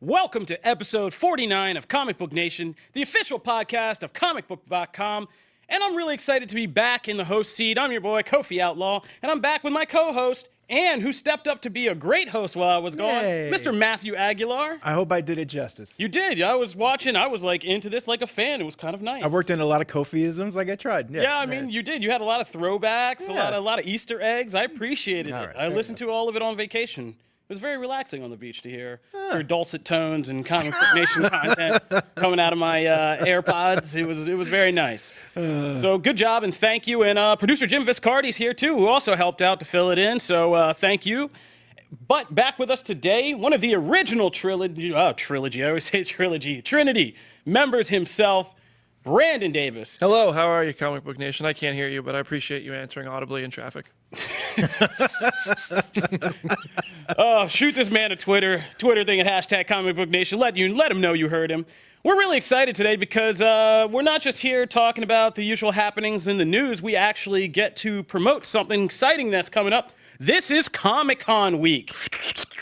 Welcome to episode 49 of Comic Book Nation, the official podcast of Comicbook.com. And I'm really excited to be back in the host seat. I'm your boy, Kofi Outlaw, and I'm back with my co-host, and who stepped up to be a great host while I was gone, Mr. Matthew Aguilar. I hope I did it justice. You did. I was watching. I was like into this like a fan. It was kind of nice. I worked in a lot of Kofiisms like I tried. Yeah, I mean, you did. You had a lot of throwbacks, a lot of Easter eggs. I appreciated it. Right, I listened to all of it on vacation. It was very relaxing on the beach to hear your dulcet tones and Comic Book Nation content coming out of my AirPods. It was very nice. So good job and thank you. And producer Jim Viscardi's here too, who also helped out to fill it in. So thank you. But back with us today, one of the original trilogy. I always say Trinity members himself, Brandon Davis. Hello, how are you, Comic Book Nation? I can't hear you, but I appreciate you answering audibly in traffic. Shoot this man a Twitter thing at hashtag Comic Book Nation. Let him know you heard him. We're really excited today because we're not just here talking about the usual happenings in the news. We actually get to promote something exciting that's coming up. This is Comic-Con week.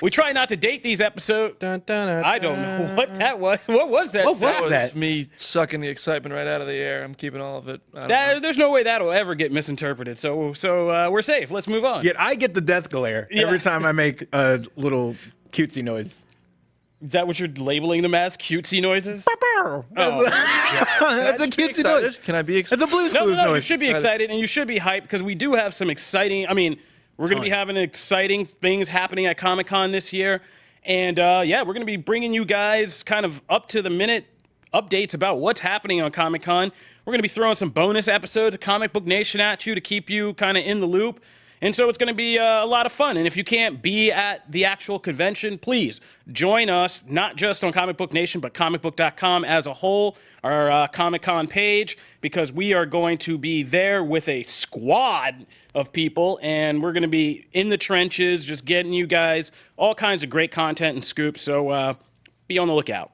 We try not to date these episodes. I don't know what that was. What was that? That was me sucking the excitement right out of the air. I'm keeping all of it. There's no way that'll ever get misinterpreted. So we're safe. Let's move on. Yet I get the death glare every time I make a little cutesy noise. Is that what you're labeling them as? Cutesy noises? That's a cutesy noise. Can I be excited? It's a Blue's No, Clues you noise. should be excited and you should be hyped because we do have some exciting. We're going to be having exciting things happening at Comic-Con this year. And we're going to be bringing you guys kind of up-to-the-minute updates about what's happening on Comic-Con. We're going to be throwing some bonus episodes of Comic Book Nation at you to keep you kind of in the loop. And so it's going to be a lot of fun. And if you can't be at the actual convention, please join us, not just on Comic Book Nation, but Comicbook.com as a whole, our Comic-Con page, because we are going to be there with a squad of people, and we're going to be in the trenches, just getting you guys all kinds of great content and scoops, so be on the lookout.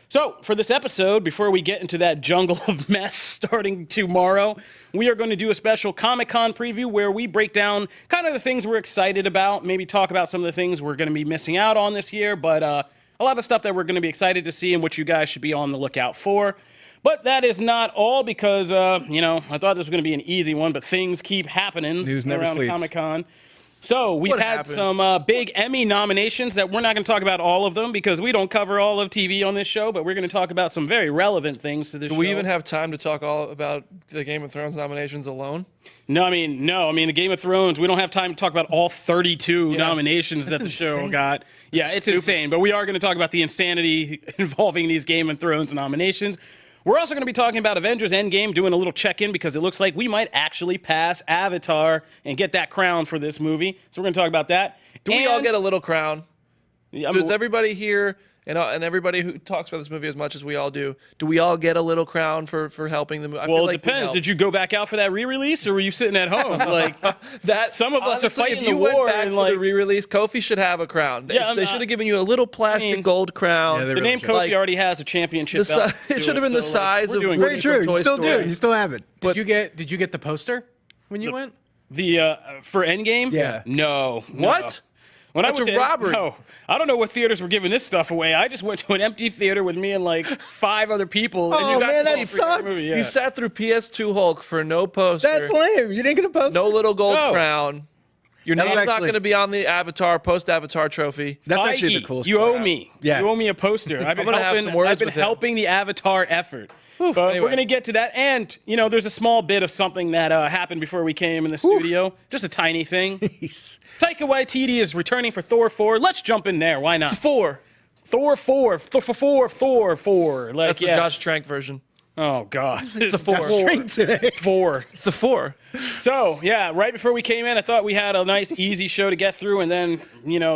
So, for this episode, before we get into that jungle of mess starting tomorrow, we are going to do a special Comic-Con preview where we break down kind of the things we're excited about, maybe talk about some of the things we're going to be missing out on this year, but a lot of stuff that we're going to be excited to see and what you guys should be on the lookout for. But that is not all because, I thought this was going to be an easy one, but things keep happening News never around sleeps. Comic-Con. So we've had some big Emmy nominations that we're not going to talk about all of them because we don't cover all of TV on this show, but we're going to talk about some very relevant things to this show. Do we even have time to talk all about the Game of Thrones nominations alone? No, the Game of Thrones, we don't have time to talk about all 32 nominations that the show got. Yeah, it's insane, but we are going to talk about the insanity involving these Game of Thrones nominations. We're also going to be talking about Avengers Endgame, doing a little check-in because it looks like we might actually pass Avatar and get that crown for this movie. So we're going to talk about that. Do we all get a little crown? Does everybody here and everybody who talks about this movie as much as we all do we all get a little crown for helping the movie? Well, it depends. Did you go back out for that re-release, or were you sitting at home? That some of us are fighting if you the war. Went back and for the re-release, Kofi should have a crown. They should have given you a little plastic gold crown. Yeah, the name Kofi already has a championship belt. It should have been the size of Woody Very true. from Toy You still Story. do. You still have it. Did you get the poster when you went? For Endgame? Yeah. No. What? When That's I was a robbery. No, I don't know what theaters were giving this stuff away. I just went to an empty theater with me and like 5 other people. Oh, and you got man, to that see freaking sucks. movie, You sat through PS2 Hulk for no poster. That's lame. You didn't get a poster? No little gold No. crown. Your That was name's not actually- going to be on the Avatar, post-Avatar trophy. That's Feige, actually the coolest you part. owe me. Yeah. You owe me a poster. I've been gonna have some words with him. helping the Avatar effort. But Anyway. we're going to get to that. And, there's a small bit of something that happened before we came in the studio. Just a tiny thing. Jeez. Taika Waititi is returning for Thor 4. Let's jump in there. Why not? Thor. Thor 4. Thor 4. Like, That's the Josh Trank version. Oh, God. The Four. Drink today. 4. It's the Four. So, yeah, right before we came in, I thought we had a nice, easy show to get through. And then,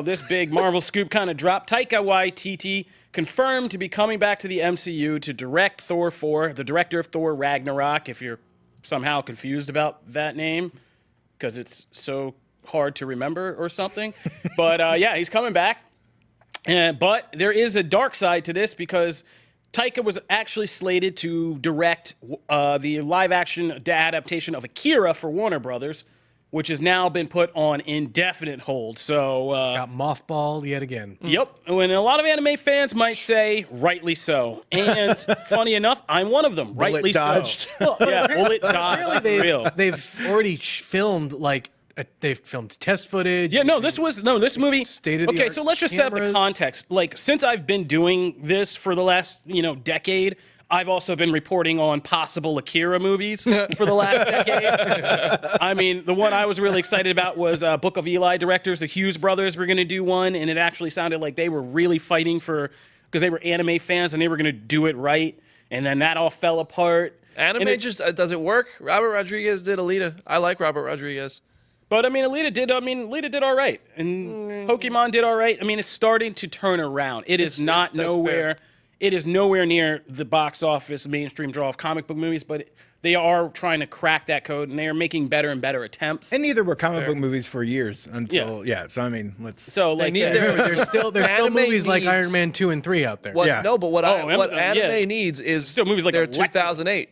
this big Marvel scoop kind of dropped. Taika Waititi confirmed to be coming back to the MCU to direct Thor 4, the director of Thor Ragnarok, if you're somehow confused about that name, because it's so hard to remember or something. But, he's coming back. But there is a dark side to this because Taika was actually slated to direct the live-action adaptation of Akira for Warner Brothers. which has now been put on indefinite hold. So, Got mothballed yet again. yep. And a lot of anime fans might say, rightly so. And funny enough, I'm one of them. Rightly dodged. so. Yeah, bullet dodged. Really, for real. they've already filmed they've filmed test footage. Yeah, this movie. State-of-the-art Okay, so let's just set up the cameras. context. Like, since I've been doing this for the last, decade, I've also been reporting on possible Akira movies for the last decade. I mean, the one I was really excited about was Book of Eli directors. The Hughes brothers were going to do one, and it actually sounded like they were really fighting because they were anime fans and they were going to do it right. And then that all fell apart. Anime just does it work? Robert Rodriguez did Alita. I like Robert Rodriguez. But Alita did all right, and Pokemon did all right. I mean, it's starting to turn around. That's nowhere. fair. It is nowhere near the box office mainstream draw of comic book movies, but they are trying to crack that code, and they are making better and better attempts. And neither were comic book movies for years until so I mean, There's still Anime movies like needs- Iron Man 2 and 3 out there. What? Yeah. No, but what anime yeah. needs is Still movies like their Electric. 2008.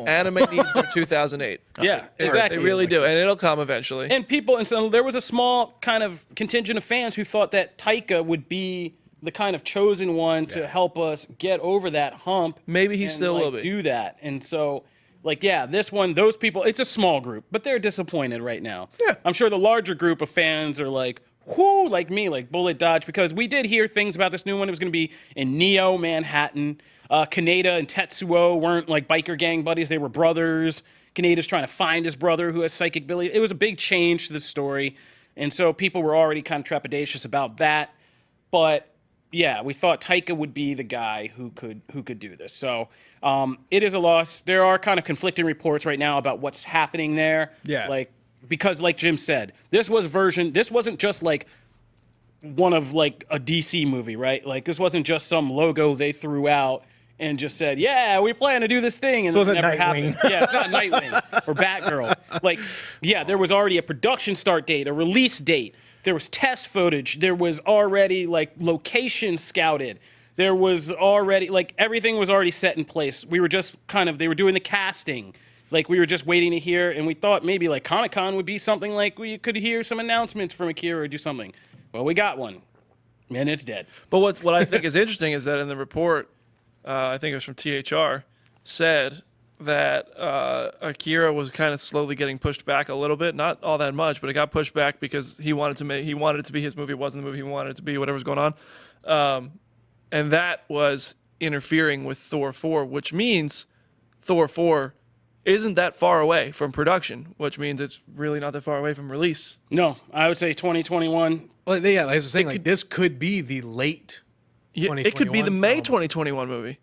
Anime needs their 2008. Yeah, They exactly. really do, and it'll come eventually. And so there was a small kind of contingent of fans who thought that Taika would be the kind of chosen one to help us get over that hump. Maybe he and, still will be. do that. And so, this one, those people, it's a small group, but they're disappointed right now. Yeah. I'm sure the larger group of fans are like, whoo, like me, like bullet dodge, because we did hear things about this new one. It was going to be in Neo Manhattan. Kaneda and Tetsuo weren't like biker gang buddies. They were brothers. Kaneda's trying to find his brother who has psychic ability. It was a big change to the story. And so people were already kind of trepidatious about that. But yeah, we thought Taika would be the guy who could do this. So it is a loss. There are kind of conflicting reports right now about what's happening there. Yeah. Because like Jim said, this wasn't just like one of like a DC movie, right? Like this wasn't just some logo they threw out and just said, yeah, we plan to do this thing, and So it it never wasn't happened. Nightwing. Yeah, it's not Nightwing or Batgirl. Like, yeah, there was already a production start date, a release date. There was test footage. There was already like location scouted. There was already like everything was already set in place. We were just they were doing the casting. Like we were just waiting to hear, and we thought maybe like Comic-Con would be something like we could hear some announcements from Akira or do something. Well, we got one, and it's dead. But what I think is interesting is that in the report, I think it was from THR, said that Akira was kind of slowly getting pushed back a little bit, not all that much, but it got pushed back because he wanted it to be his movie. It wasn't the movie he wanted it to be. Whatever's going on, and that was interfering with Thor 4, which means Thor 4 isn't that far away from production, which means it's really not that far away from release. No, I would say 2021. Well, yeah, like I was saying, this could be the late. Yeah, it could be the 2021 May film. 2021 movie.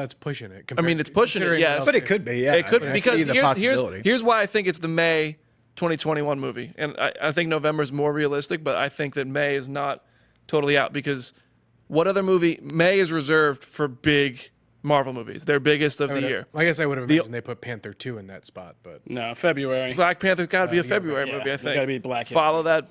It's pushing it. I mean, it's pushing it, considering yes. what But else it could be, yeah. It could I mean, I because see the possibility. here's why I think it's the May 2021 movie, and I think November is more realistic, but I think that May is not totally out because what other movie? May is reserved for big Marvel movies, their biggest of the year. I guess I would have imagined they put Panther 2 in that spot, but No, February. Black Panther's got to be a February yeah, movie, I it's think. gotta be Black Follow that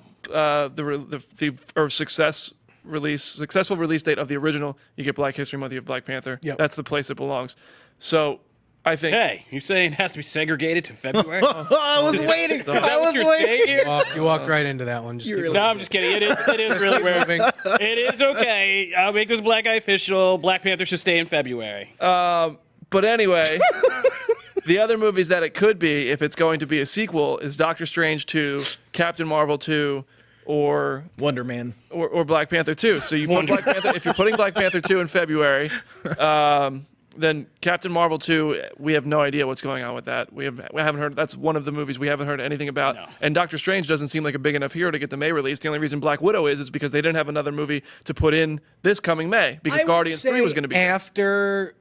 successful release date of the original. You get Black History Month, you have Black Panther. Yep. That's the place it belongs. So I think Hey, you saying it has to be segregated to February? I was waiting. Is that what you're saying here? you walked right into that one. Just really- No, I'm just kidding. It is really weird. moving. It is okay. I'll make this black eye official. Black Panther should stay in February. But anyway, the other movies that it could be, if it's going to be a sequel, is Doctor Strange 2, Captain Marvel 2, or Wonder Man. Black Panther 2. So you put Black Panther, if you're putting Black Panther 2 in February, then Captain Marvel 2, we have no idea what's going on with that. We haven't heard. That's one of the movies we haven't heard anything about. No. And Doctor Strange doesn't seem like a big enough hero to get the May release. The only reason Black Widow is because they didn't have another movie to put in this coming May because Guardians 3 was going to be after.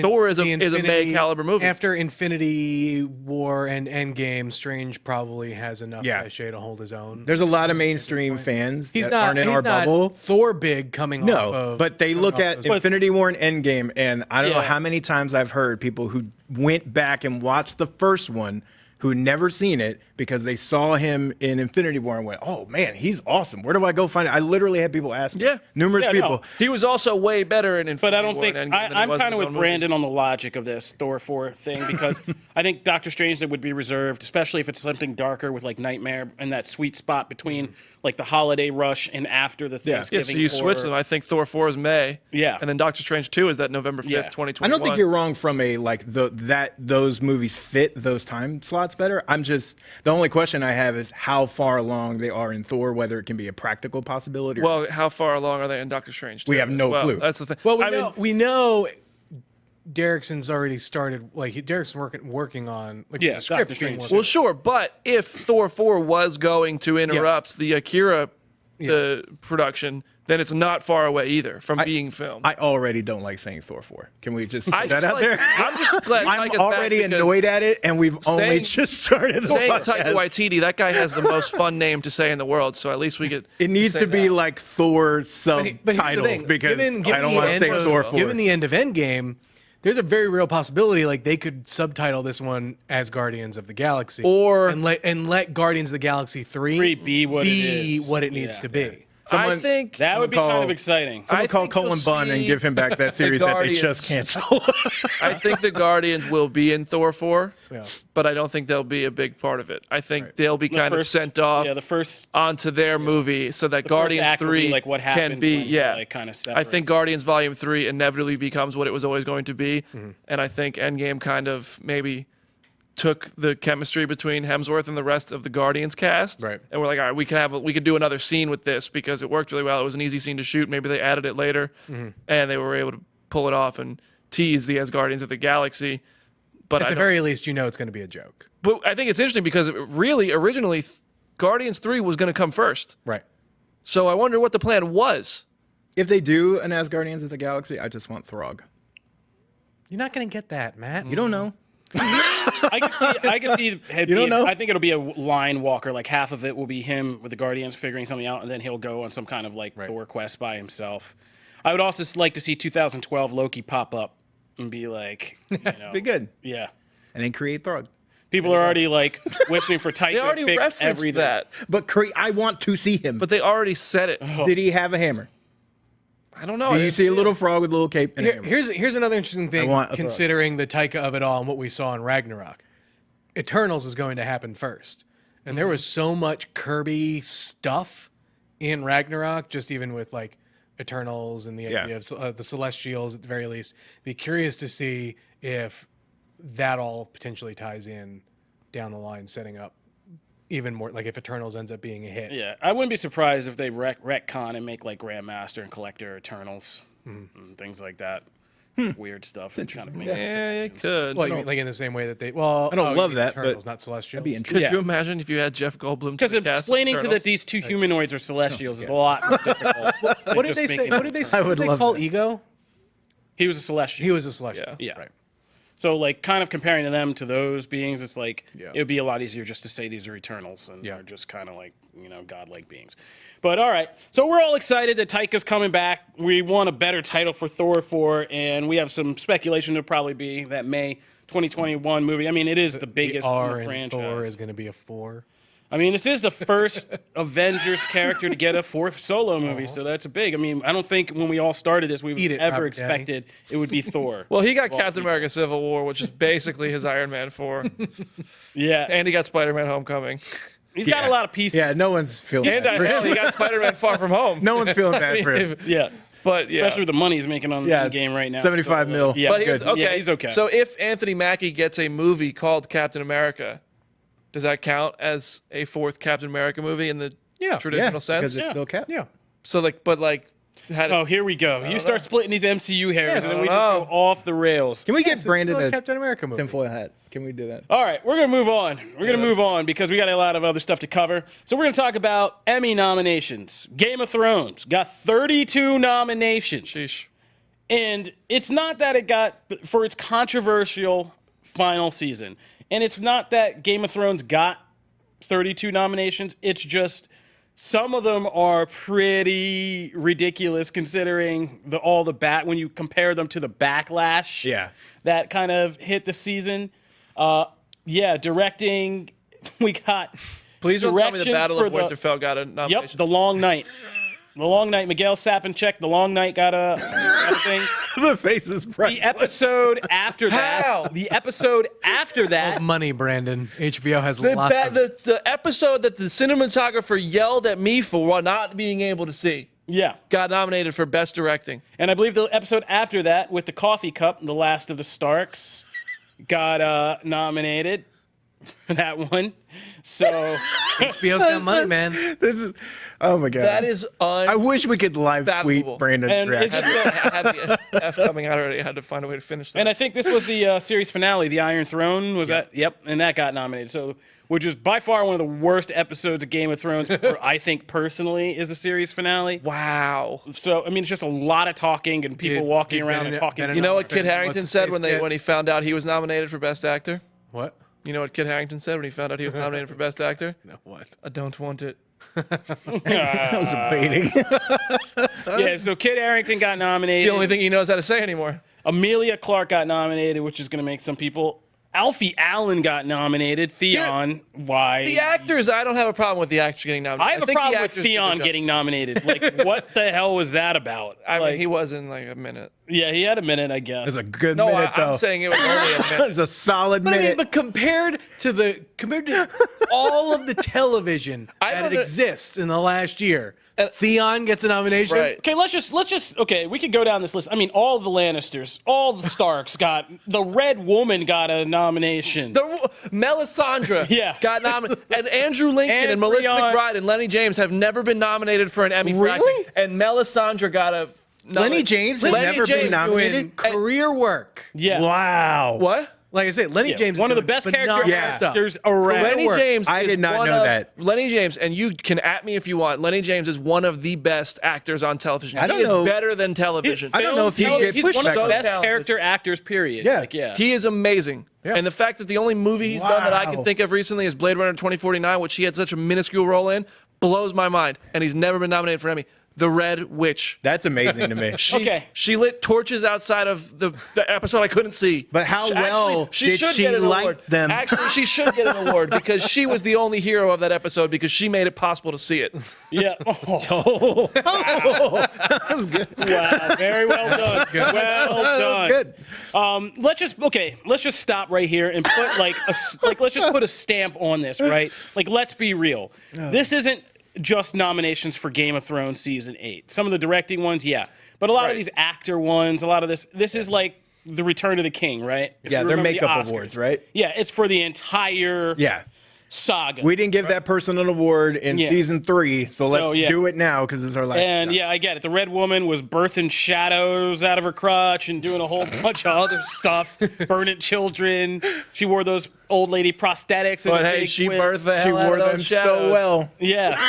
Thor is a May caliber movie. After Infinity War and Endgame, Strange probably has enough cachet to hold his own. There's a lot of mainstream fans He's that not. aren't in He's our not bubble. Thor big coming off No, of. but they look at those- Infinity War and Endgame, and I don't know Yeah. how many times I've heard people who went back and watched the first one who had never seen it because they saw him in Infinity War and went, "Oh man, he's awesome. Where do I go find it?" I literally had people ask me. Yeah. Numerous Yeah, people. no. He was also way better in Infinity But I don't War think and Endgame than he I'm was in kind of his with own Brandon on the logic of this Thor 4 thing because I think Doctor Strange would be reserved, especially if it's something darker with like Nightmare and that sweet spot between like the holiday rush and after the Yeah, Thanksgiving. so you switch them. I think Thor 4 is May. Yeah. And then Doctor Strange 2 is that November 5th, Yeah. 2021. I don't think you're wrong from a like those movies fit those time slots better. I'm just the only question I have is how far along they are in Thor, whether it can be a practical possibility. Or Well, how far along are they in Doctor Strange 2? We have no as well? clue. That's the thing. Well, I mean, we know Derrickson's already started. Like Derrickson's working on like Yeah, the script Doctor being Strange. worked well, on. sure, but if Thor 4 was going to interrupt the Akira the production, then it's not far away either from being filmed. I already don't like saying Thor 4. Can we just I put that just out like- there? I'm just glad I'm Taika's back already because annoyed at it, and we've only saying- just started the saying podcast. Taika Waititi, that guy has the most fun name to say in the world, so at least we get It needs say to be that. like Thor But here's the subtitle thing, because given I don't the want to end say of- Thor 4. Given the end of Endgame, there's a very real possibility like they could subtitle this one as Guardians of the Galaxy, Or- and let Guardians of the Galaxy 3 be what it is. what it needs Yeah. to be. I think That would be kind call- of exciting. I Someone call think you'll Cullen Bunn and see give him back that series that they Guardians- just canceled. I think the Guardians will be in Thor 4, Yeah. but I don't think they'll be a big part of it. I think they'll be kind of first- sent off Yeah, the first onto their movie so that first Guardians act will be 3 like what can happened be, when, yeah. like, kinda I separates. think Guardians Volume 3 inevitably becomes what it was always going to be, and I think Endgame kind of maybe took the chemistry between Hemsworth and the rest of the Guardians cast, Right. and we're like, all right, we could do another scene with this because it worked really well. It was an easy scene to shoot. Maybe they added it later, and they were able to pull it off and tease the as Guardians of the Galaxy. But At I the don't- very least, you know it's going to be a joke. but I think it's interesting because really, originally, Guardians 3 was going to come first. Right. So I wonder what the plan was. If they do an As Guardians of the Galaxy, I just want Throg. You're not going to get that, Matt. You don't know. I can see. You don't know? I think it'll be a line walker. Like half of it will be him with the Guardians figuring something out, and then he'll go on some kind of like Thor quest by himself. I would also like to see 2012 Loki pop up and be like, you know, Be good. yeah. And then create Throg. People are already like wishing for Taika They already to fix referenced everything. that, But I want to see him. but they already said it. Did he have a hammer? I don't know. Did you see a little frog with a little cape and a hammer? Here's another interesting thing, want a considering the Taika of it all and what we saw in Ragnarok. Eternals is going to happen first. And there was so much Kirby stuff in Ragnarok, just even with like Eternals and the idea of the Celestials at the very least. Be curious to see if that all potentially ties in down the line, setting up even more, like if Eternals ends up being a hit. Yeah, I wouldn't be surprised if they retcon and make like Grandmaster and Collector Eternals and things like that. Weird stuff. Kind of makes Yeah, it could. Well, you mean like in the same way that they, well, I don't you love mean that, Eternals, but not Celestials. that'd be Could interesting. Yeah. you imagine if you had Jeff Goldblum? Because explaining to that these two humanoids are Celestials is a lot more difficult. What did they say? What did they say? I What would did they love call that. Ego? He was a Celestial. He was a Celestial. Yeah. Right. So, like, kind of comparing them to those beings, it's like Yeah. it would be a lot easier just to say these are Eternals and Yeah. they're just kind of like, you know, godlike beings. But all right, so we're all excited that Taika's coming back. We want a better title for Thor 4, and we have some speculation to probably be that May 2021 movie. I mean, it is the biggest The in R the in franchise. Thor is going to be a 4. I mean, this is the first Avengers character to get a fourth solo movie, so that's a big. I mean, I don't think when we all started this, we Eat it, ever Robert expected it would be Thor. Well, he got Captain America: Civil War, which is basically his Iron Man 4, Yeah, and he got Spider-Man: Homecoming, he's got a lot of pieces. Yeah, no one's feeling and bad for hell, him. he got Spider-Man: Far From Home. No one's feeling bad for him. Yeah, But yeah. especially with the money he's making on Yeah, the game right now. 75 mil. Yeah, But Good. okay, Yeah, he's okay. So if Anthony Mackie gets a movie called Captain America, does that count as a fourth Captain America movie in the traditional Yeah, sense? because it's still Cap. Yeah. So like, but like, had Oh, here we go. You start splitting these MCU hairs, and then we just Oh. go off the rails. Can we get Yes, it's Brandon still a a Captain America movie. tinfoil hat? Can we do that? All right, we're going to move on. We're going to move on because we got a lot of other stuff to cover. So we're going to talk about Emmy nominations. Game of Thrones got 32 nominations. Sheesh. And it's not that it got for its controversial final season. And it's not that Game of Thrones got 32 nominations. It's just some of them are pretty ridiculous considering when you compare them to the backlash Yeah. that kind of hit the season. Directing We got Please don't tell me the directions Battle for of the- Winterfell got a nomination. Yep, The Long Night. The Long Night. Miguel Sapochnik, The Long Night got a thing. The face is The priceless. episode after that. How? The episode after that. Money, Brandon. HBO has The, lots of the episode that the cinematographer yelled at me for not being able to see Yeah. got nominated for Best Directing. And I believe the episode after that with the coffee cup, The Last of the Starks, got nominated for that one. So HBO's got money, man. This is, oh my god. That is I wish we could live tweet unfathomable. Brandon's And it's reaction. just I had the F coming out already. I had to find a way to finish that. and I think this was the series finale, The Iron Throne, was that? Yep, and that got nominated. So, which is by far one of the worst episodes of Game of Thrones, I think personally, is the series finale. wow. So, I mean, it's just a lot of talking and people walking around and talking. You know what Kit What's Harington his said face when he found out he was nominated for Best Actor? What? You know what Kit Harington said when he found out he was nominated for Best Actor? No, what? I don't want it. I was waiting. Yeah, so Kit Harington got nominated. The only thing he knows how to say anymore. Amelia Clark got nominated, which is going to make some people. Alfie Allen got nominated. Theon, why? The actors, I don't have a problem with the actor getting nominated. I have a think the problem with actors did their Theon job. getting nominated. Like, what the hell was that about? I Like, mean, he was in like a minute. yeah, he had a minute, I guess. It's a good No, minute though. I'm saying it was only a minute. It's a solid But I mean, minute. but compared to all of the television I that don't know- exists in the last year, And- Theon gets a nomination. Right. Okay, let's just okay, we could go down this list. I mean, all the Lannisters, all the Starks got the Red Woman got a nomination. Melisandre Yeah. got nominated. And Andrew Lincoln and, And Melissa Rihanna. McBride and Lenny James have never been nominated for an Emmy for Really? acting. And Melisandre got a Lenny James has Lenny never James been nominated. Doing career work. yeah. Wow. What? Like I said, Lenny Yeah, James is one of the doing best phenomenal character stuff. actors around. Lenny work. James I is did not one know of- that. Lenny James, and you can at me if you want, Lenny James is one of the best actors on television. I don't he is know. better than television. I don't know if he Film, gets he's pushed one of the back. best So character actors, period. Yeah. Like, yeah. He is amazing. And the fact that the only movie he's done that I can Wow. think of recently is Blade Runner 2049, which he had such a minuscule role in, blows my mind. And he's never been nominated for Emmy. The Red Witch. That's amazing to me. Okay. She lit torches outside of the episode I couldn't see. But how well she did should she get an like award. them? Actually, she should get an award because she was the only hero of that episode because she made it possible to see it. Yeah. Oh, wow. Very well done. Well done. Good. Let's just stop right here and put let's just put a stamp on this, right? Like, let's be real. This isn't just nominations for Game of Thrones season 8. Some of the directing ones, yeah, but a lot of Right. these actor ones, a lot of this is like the Return of the King, right? If Yeah, you they're remember the makeup Oscars. awards, right? Yeah, it's for the entire Yeah. saga. We didn't give that person an award in Yeah. season 3, so let's yeah. do it now because it's our last. And shot. yeah, I get it. The Red Woman was birthing shadows out of her crotch and doing a whole bunch of other stuff, burning children. She wore those old lady prosthetics. And But a hey, big she twist. birthed the she hell out wore of those them shadows. so well. Yeah,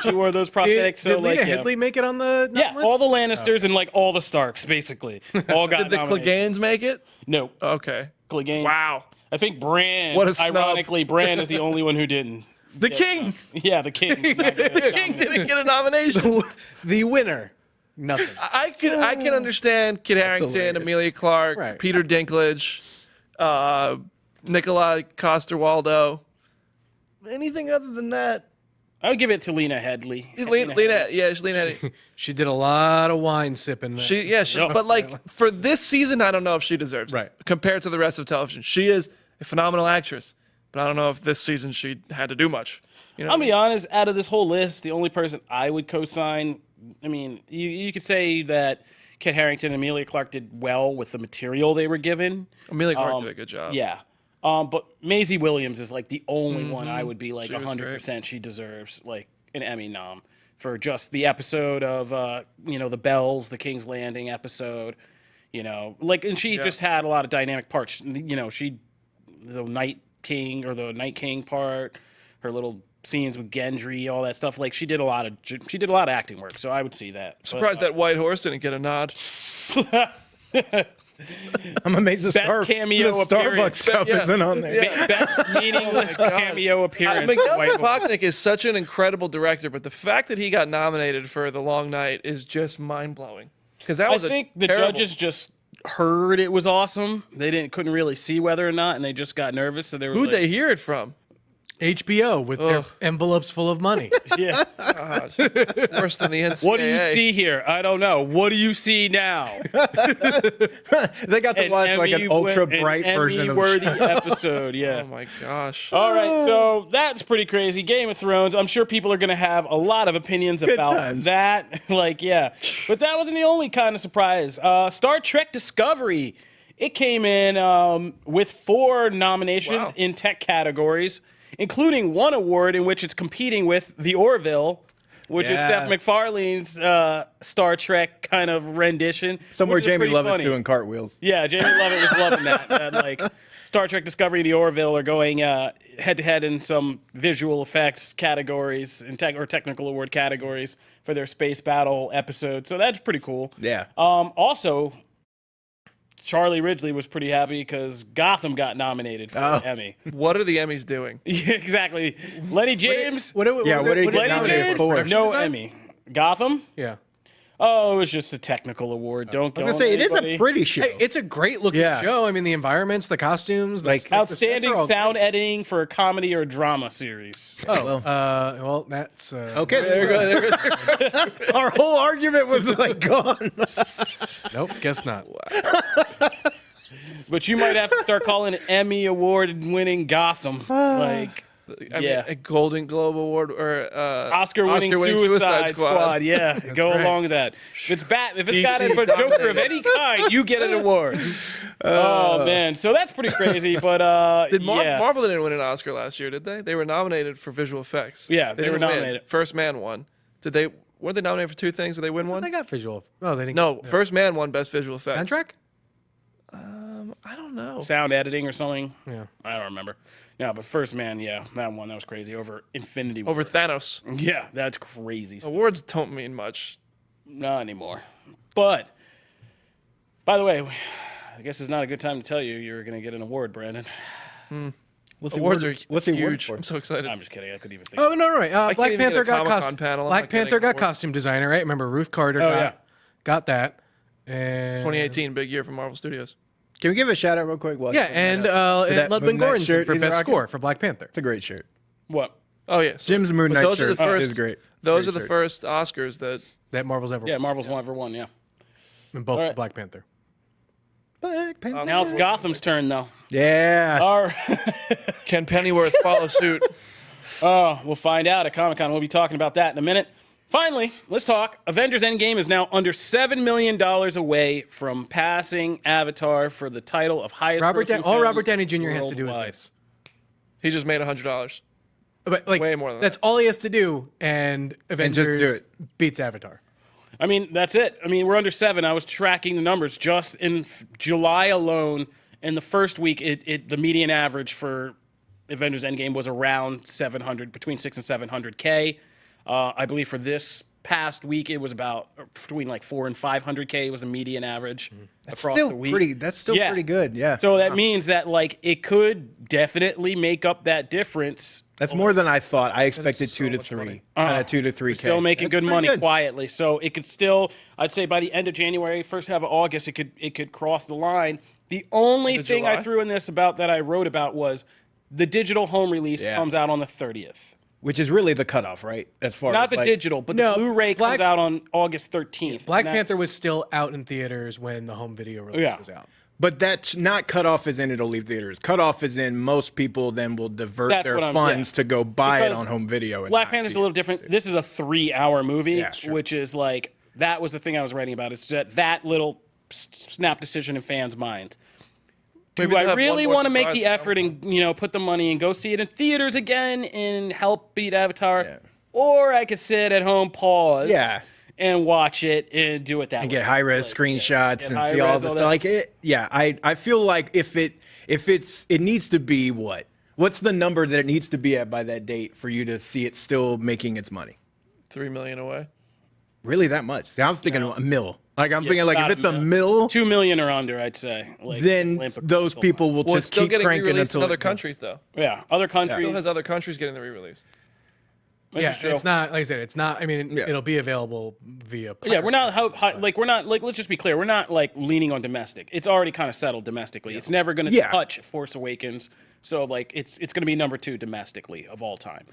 she wore those Did, prosthetics. So did Lena like, yeah. Headley make it on the Yeah, list? all the Lannisters and like all the Starks, basically, all got Did the nominated. Cleganes make it? No, Okay. Clegane. Wow. I think Bran. What a snub. Ironically, Bran is the only one who didn't. The King. Yeah, the king. The King didn't get a nomination. The winner. Nothing. I can understand Kit Harington, hilarious. Amelia Clark, Right. Peter Dinklage, Nikolai Coster-Waldau. Anything other than that? I would give it to Lena Headley. Lena Headey. She did a lot of wine sipping. But like for this season, I don't know if she deserves it. Right. Compared to the rest of television, she is a phenomenal actress, but I don't know if this season she had to do much. You know, I'll be honest, out of this whole list, the only person I would co-sign, I mean, you could say that Kit Harington and Amelia Clark did well with the material they were given. Amelia Clark did a good job. Yeah. But Maisie Williams is like the only one I would be like was 100% she deserves like an Emmy nom for just the episode of, the Bells, the King's Landing episode, and she just had a lot of dynamic parts. The Night King or the Night King part, her little scenes with Gendry, all that stuff. Like she did a lot of acting work. So I would see that. Surprised that White Horse didn't get a nod. I'm amazed the cameo appearance. Starbucks cup Yeah. isn't on there. Best meaningless cameo appearance. Miguel White Horse. Sapochnik is such an incredible director, but the fact that he got nominated for The Long Night is just mind blowing. Because that I was think the terrible. judges just heard it was awesome. They couldn't really see whether or not, and they just got nervous. So they were Who'd like, they hear it from? HBO with their envelopes full of money. Yeah. God. Worse than the NCAA. What do you see here? I don't know. What do you see now? They got to watch like an ultra bright version of the Emmy-worthy show. episode. Yeah. Oh my gosh. All right, so that's pretty crazy. Game of Thrones. I'm sure people are going to have a lot of opinions about times. that. Like, yeah. But that wasn't the only kind of surprise. Star Trek Discovery. It came in with 4 nominations in tech categories, including one award in which it's competing with The Orville, which is Seth MacFarlane's Star Trek kind of rendition. Somewhere which is Jamie pretty Lovett's funny. doing cartwheels. Yeah, Jamie Lovett was loving that. Like Star Trek Discovery and The Orville are going head to head in some visual effects categories and technical award categories for their space battle episode. So that's pretty cool. Yeah. Also, Charlie Ridgely was pretty happy because Gotham got nominated for an Emmy. What are the Emmys doing? Yeah, exactly. Lenny James. What did he get Lenny nominated James, for? no Emmy. Gotham. Yeah. Oh, it was just a technical award. Don't go. I was gonna say it is a pretty show. Hey, it's a great looking show. I mean, the environments, the costumes, the sets Outstanding are all sound great. editing for a comedy or drama series. Oh, well, that's Okay, There you go. There you go. our whole argument was like gone. nope, guess not. But you might have to start calling it Emmy Award-winning Gotham. Like, I mean, a Golden Globe Award or Oscar-winning Suicide Squad. Yeah, go right. along with that. If it's If it's DC Batman for Joker of any kind, you get an award. Oh man, so that's pretty crazy. But Did yeah. Marvel didn't win an Oscar last year, did they? They were nominated for visual effects. Yeah, they were didn't win. nominated. First Man won. Did they? Weren't they nominated for 2 things? Did they win one? They got visual. Oh, they didn't. No, First Man won Best Visual Effects. Soundtrack? I don't know. sound editing or something. Yeah. I don't remember. No, but First Man, yeah, that one that was crazy over Infinity War. Over Thanos. Yeah, that's crazy. Awards don't mean much. Not anymore. But by the way, I guess it's not a good time to tell you you're going to get an award, Brandon. Awards are what's the award huge. for? I'm so excited. I'm just kidding. I couldn't even think. Oh no, right. can't Black even get Panther a got Comic-Con costume. panel. I'm Black not getting Panther got awards. costume designer, right? Remember Ruth Carter got that. And 2018, big year for Marvel Studios. Can we give a shout out real quick? Yeah, and that Ludwig Moon Knight Göransson shirt for he's best rocking? score for Black Panther. It's a great shirt. What? Oh yes, Jim's Moon Knight those are shirt the first. is great. Those Great are the shirt. first Oscars that. That Marvel's ever Yeah, Marvel's ever won, yeah. and both All for right. Black Panther. Black Panther. Now it's Gotham's turn, though. Yeah. All right. Can Pennyworth follow suit? We'll find out at Comic-Con. We'll be talking about that in a minute. Finally, let's talk. Avengers Endgame is now under $7 million away from passing Avatar for the title of highest grossing All film Robert Downey Jr. has to do is worldwide. this. He just made $100. But like Way more than that's all he has to do, and Avengers just do beats Avatar. I mean, that's it. I mean, we're under 7. I was tracking the numbers just in July alone. In the first week, the median average for Avengers Endgame was around 700, between 6 and 700K. I believe for this past week, it was about between like 4 and 500K was the median average across Still the week. pretty. That's still pretty good. Yeah. So that means that like it could definitely make up that difference. That's more than I thought. I expected so 2 to much 3. money. Kind of 2 to 3K. Still making That's good pretty money quietly. So it could still, I'd say by the end of January, first half of August, it could cross the line. The only thing July? I threw in this about that I wrote about was the digital home release Yeah. comes out on the 30th. Which is really the cutoff, right? As far Not as the like, digital, but No, the Blu-ray Black- comes out on August 13th. Black And that's- Panther was still out in theaters when the home video release was out. But that's not cutoff as in it'll leave theaters. Cutoff is in most people then will divert That's their what I'm- funds yeah. to go buy Because it on home video. And Black not Panther's see a little different. This is a 3-hour movie, Yeah, sure. which is like that was the thing I was writing about. It's that little snap decision in fans' minds. Maybe Do they'll I have really one more want to make surprise the effort and put the money and go see it in theaters again and help beat Avatar, Yeah. or I could sit at home, pause, Yeah. and watch it and do it that and way. get high res screenshots Get and high see all res, this all stuff. that. Like it, yeah. I feel like if it needs to be what's the number that it needs to be at by that date for you to see it still making its money? $3 million away. Really that much? See, I was thinking a mill. Like I'm thinking like about if it's a a mill, 2 million or under, I'd say. Like, then Lamp of those Crystal. people will Well, it's just still keep getting cranking re-released in until other it goes. countries, though. Yeah, other Still countries. has other countries getting the re-release. Yeah, is true. it's not like I said. It's not. I mean, Yeah. it'll be available via. Yeah, we're not we're not like, let's just be clear, we're not like leaning on domestic. It's already kind of settled domestically. It's never going to Yeah. touch Force Awakens. So like it's going to be number 2 domestically of all time.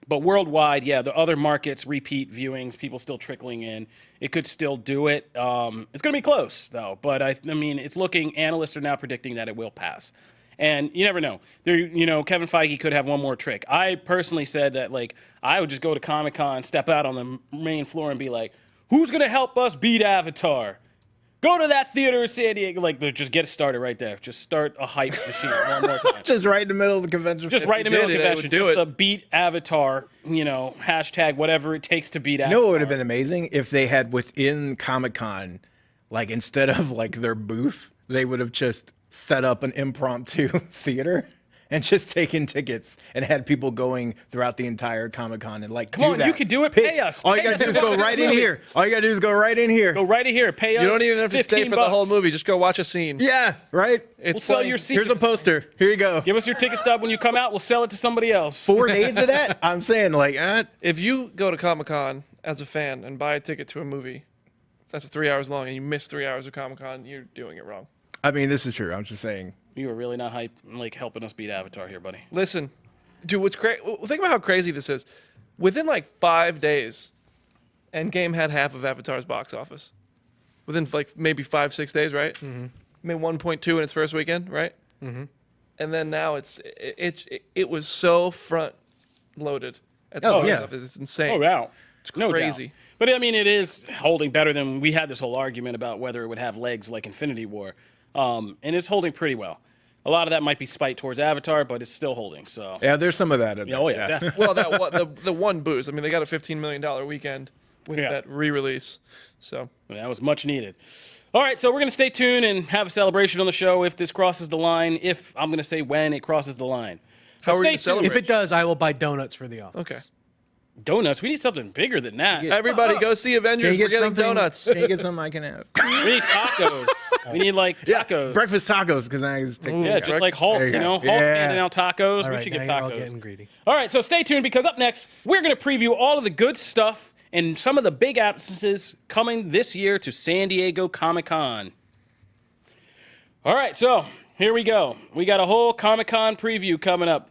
But worldwide, yeah, the other markets, repeat viewings, people still trickling in. It could still do it. It's going to be close though. But I mean, it's looking. Analysts are now predicting that it will pass. And you never know. Kevin Feige could have one more trick. I personally said that, like, I would just go to Comic-Con, step out on the main floor, and be like, "Who's gonna help us beat Avatar? Go to that theater in San Diego." Like, just get it started right there. Just start a hype machine one more time. Just right in the middle of the convention. Just right in the middle of the did it, they convention. would do Just it. the beat Avatar. Hashtag whatever it takes to beat Avatar. You know what would have been amazing if they had within Comic-Con, like instead of like their booth, they would have just set up an impromptu theater and just taken tickets and had people going throughout the entire Comic-Con and like, Come on, you could do it. Pay us. All you Pay gotta us do is to go watch right this in movie. here. All you gotta do is go right in here. Go right in here. Pay us. You don't even have to stay for the whole $15. movie. Just go watch a scene. Yeah, right. We'll sell your seats. Here's a poster. Here you go. Give us your ticket stub when you come out. We'll sell it to somebody else. 4 days of that. I'm saying like, If you go to Comic-Con as a fan and buy a ticket to a movie that's 3 hours long and you miss 3 hours of Comic-Con, you're doing it wrong. I mean, this is true. I'm just saying. You are really not helping us beat Avatar here, buddy. Listen, dude, what's crazy? Think about how crazy this is. Within like 5 days, Endgame had half of Avatar's box office. Within like maybe 5-6 days, right? Mm-hmm. Made 1.2 in its first weekend, right? Mm-hmm. And then now it was so front loaded at the box office. It's insane. Oh, wow. It's crazy. No doubt. But I mean, it is holding better than we had this whole argument about whether it would have legs like Infinity War. And it's holding pretty well. A lot of that might be spite towards Avatar, but it's still holding. So Yeah, there's some of that. In there. oh yeah, definitely. Well, the one boost. I mean, they got a $15 million weekend with that re-release. So That was much needed. All right, so we're going to stay tuned and have a celebration on the show if this crosses the line. If I'm going to say when it crosses the line. How are we Stay gonna celebrate? If it does, I will buy donuts for the office. Okay. Donuts. We need something bigger than that. Everybody go see Can Avengers. you We're get getting something? donuts. Can you get something I can have? We need tacos. We need like tacos. Breakfast tacos, because I just take. Yeah, just like Hulk. There you go. Hulk Yeah. handing out tacos. All We right, should now get you're all tacos. getting greedy. All right, so stay tuned because up next, we're going to preview all of the good stuff and some of the big absences coming this year to San Diego Comic-Con. All right, so here we go. We got a whole Comic-Con preview coming up.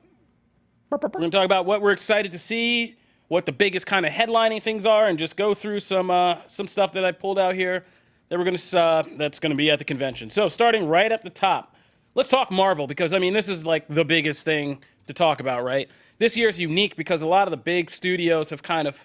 We're going to talk about what we're excited to see, what the biggest kind of headlining things are, and just go through some stuff that I pulled out here that we're going to that's going to be at the convention. So starting right at the top, let's talk Marvel because I mean this is like the biggest thing to talk about, right? This year is unique because a lot of the big studios have kind of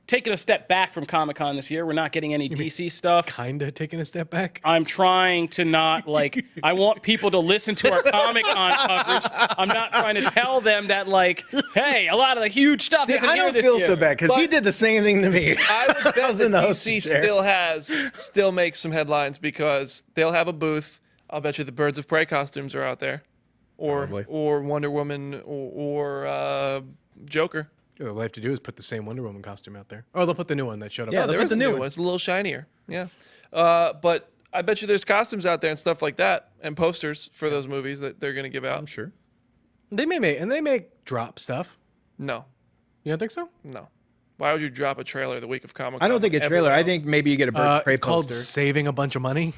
taken a step back from Comic-Con this year. We're not getting any DC stuff. Kind of taking a step back. I'm trying to not like. I want people to listen to our Comic-Con coverage. I'm not trying to tell them that like, hey, a lot of the huge stuff See, isn't I here don't this feel year. so bad because he did the same thing to me. I would bet was that in the DC hosting chair. still makes some headlines because they'll have a booth. I'll bet you the Birds of Prey costumes are out there, Probably. or Wonder Woman or Joker. All they have to do is put the same Wonder Woman costume out there. Or they'll put the new one that showed up. Yeah, Oh, there put is the a new new one. one. It's a little shinier. Yeah, but I bet you there's costumes out there and stuff like that, and posters for those movies that they're gonna give out. I'm sure. They may drop stuff. No, You don't think so? no. Why would you drop a trailer the week of Comic-Con? I don't think a trailer. I think maybe you get a Birds of Prey It's called poster. saving a bunch of money.